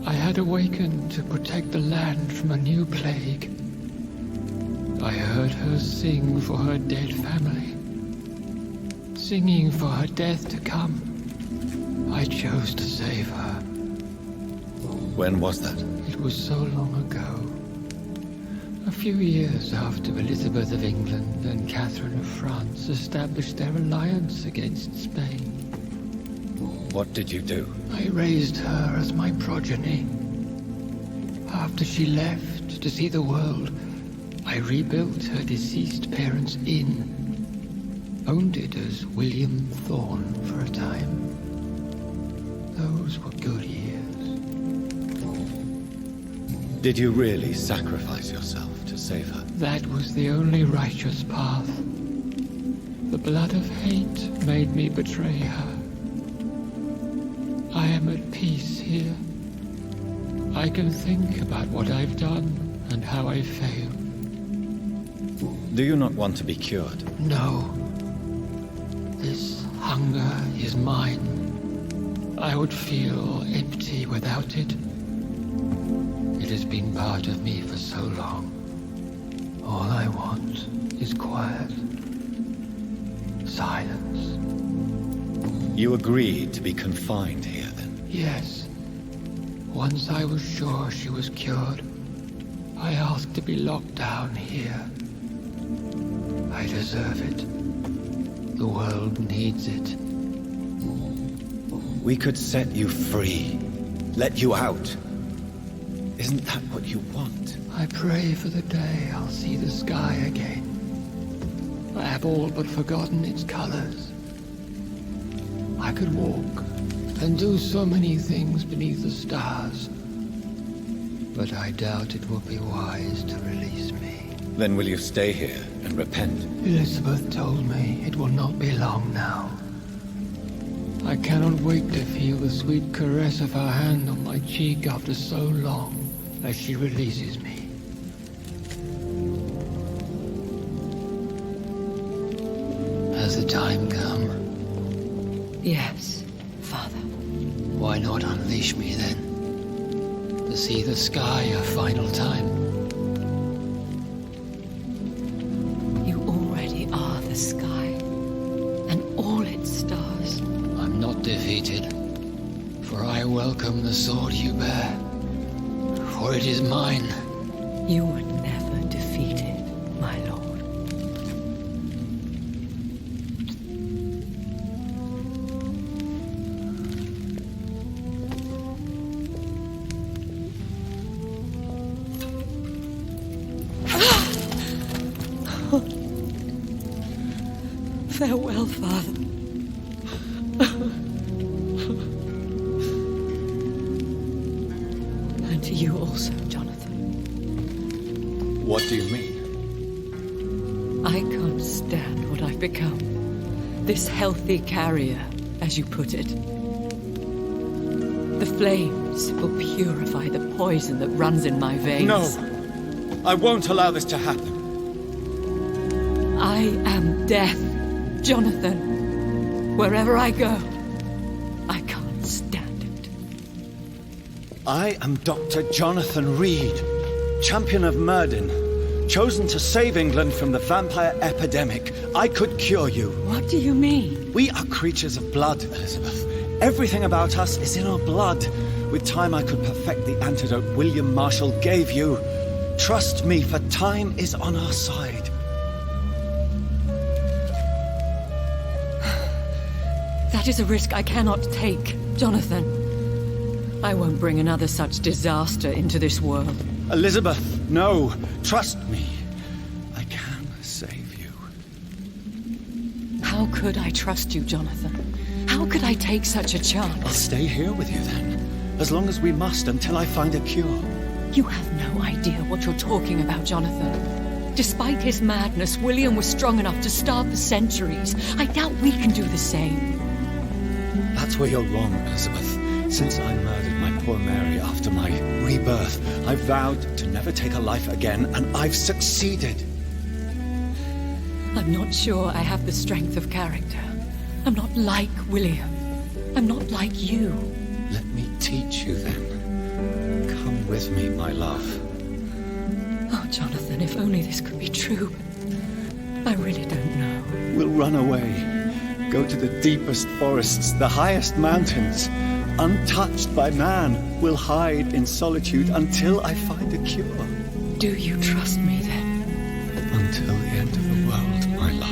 I had awakened to protect the land from a new plague. I heard her sing for her dead family. Singing for her death to come. I chose to save her. When was that? It was so long ago. A few years after Elizabeth of England and Catherine of France established their alliance against Spain. What did you do? I raised her as my progeny. After she left to see the world, I rebuilt her deceased parents' inn. Owned it as William Thorne for a time. Those were good years. Did you really sacrifice yourself to save her? That was the only righteous path. The blood of hate made me betray her. I am at peace here. I can think about what I've done and how I failed. Do you not want to be cured? No. This hunger is mine. I would feel empty without it. It has been part of me for so long. All I want is quiet. Silence. You agreed to be confined here, then? Yes. Once I was sure she was cured, I asked to be locked down here. I deserve it. The world needs it. We could set you free. Let you out. Isn't that what you want? I pray for the day I'll see the sky again. I have all but forgotten its colors. I could walk and do so many things beneath the stars. But I doubt it will be wise to release me. Then will you stay here and repent? Elizabeth told me it will not be long now. I cannot wait to feel the sweet caress of her hand on my cheek after so long as she releases me. Has the time come? Yes, Father. Why not unleash me then? To see the sky a final time? You already are the sky, and all its stars. I'm not defeated, for I welcome the sword you bear, for it is mine. You were never defeated, my lord. Farewell, Father. And to you also, Jonathan. What do you mean? I can't stand what I've become. This healthy carrier, as you put it. The flames will purify the poison that runs in my veins. No! I won't allow this to happen. I am death, Jonathan. Wherever I go, I can't stand it. I am Dr. Jonathan Reid, champion of Myrddin, chosen to save England from the vampire epidemic. I could cure you. What do you mean? We are creatures of blood, Elizabeth. Everything about us is in our blood. With time I could perfect the antidote William Marshall gave you. Trust me, for time is on our side. That is a risk I cannot take, Jonathan. I won't bring another such disaster into this world. Elizabeth, no. Trust me. I can save you. How could I trust you, Jonathan? How could I take such a chance? I'll stay here with you then. As long as we must, until I find a cure. You have no idea what you're talking about, Jonathan. Despite his madness, William was strong enough to start the centuries. I doubt we can do the same. That's where you're wrong, Elizabeth. Since I murdered my poor Mary after my rebirth, I vowed to never take a life again, and I've succeeded. I'm not sure I have the strength of character. I'm not like William. I'm not like you. Let me teach you then. Come with me, my love. Oh, Jonathan, if only this could be true. I really don't know. We'll run away. Go to the deepest forests, the highest mountains. Untouched by man, we'll hide in solitude until I find a cure. Do you trust me then? Until the end of the world, my love.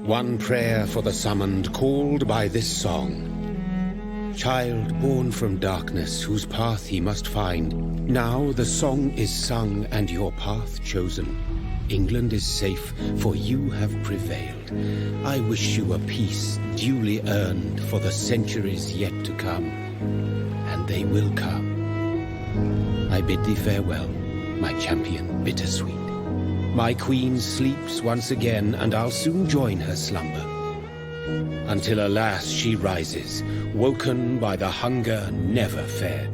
One prayer for the summoned called by this song. Child born from darkness, whose path he must find. Now the song is sung and your path chosen. England is safe, for you have prevailed. I wish you a peace duly earned for the centuries yet to come. And they will come. I bid thee farewell, my champion bittersweet. My queen sleeps once again, and I'll soon join her slumber. Until alas she rises, woken by the hunger never fed.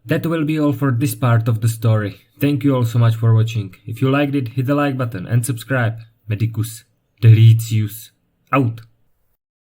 That will be all for this part of the story. Thank you all so much for watching. If you liked it, hit the like button and subscribe. Medicus Delicius out.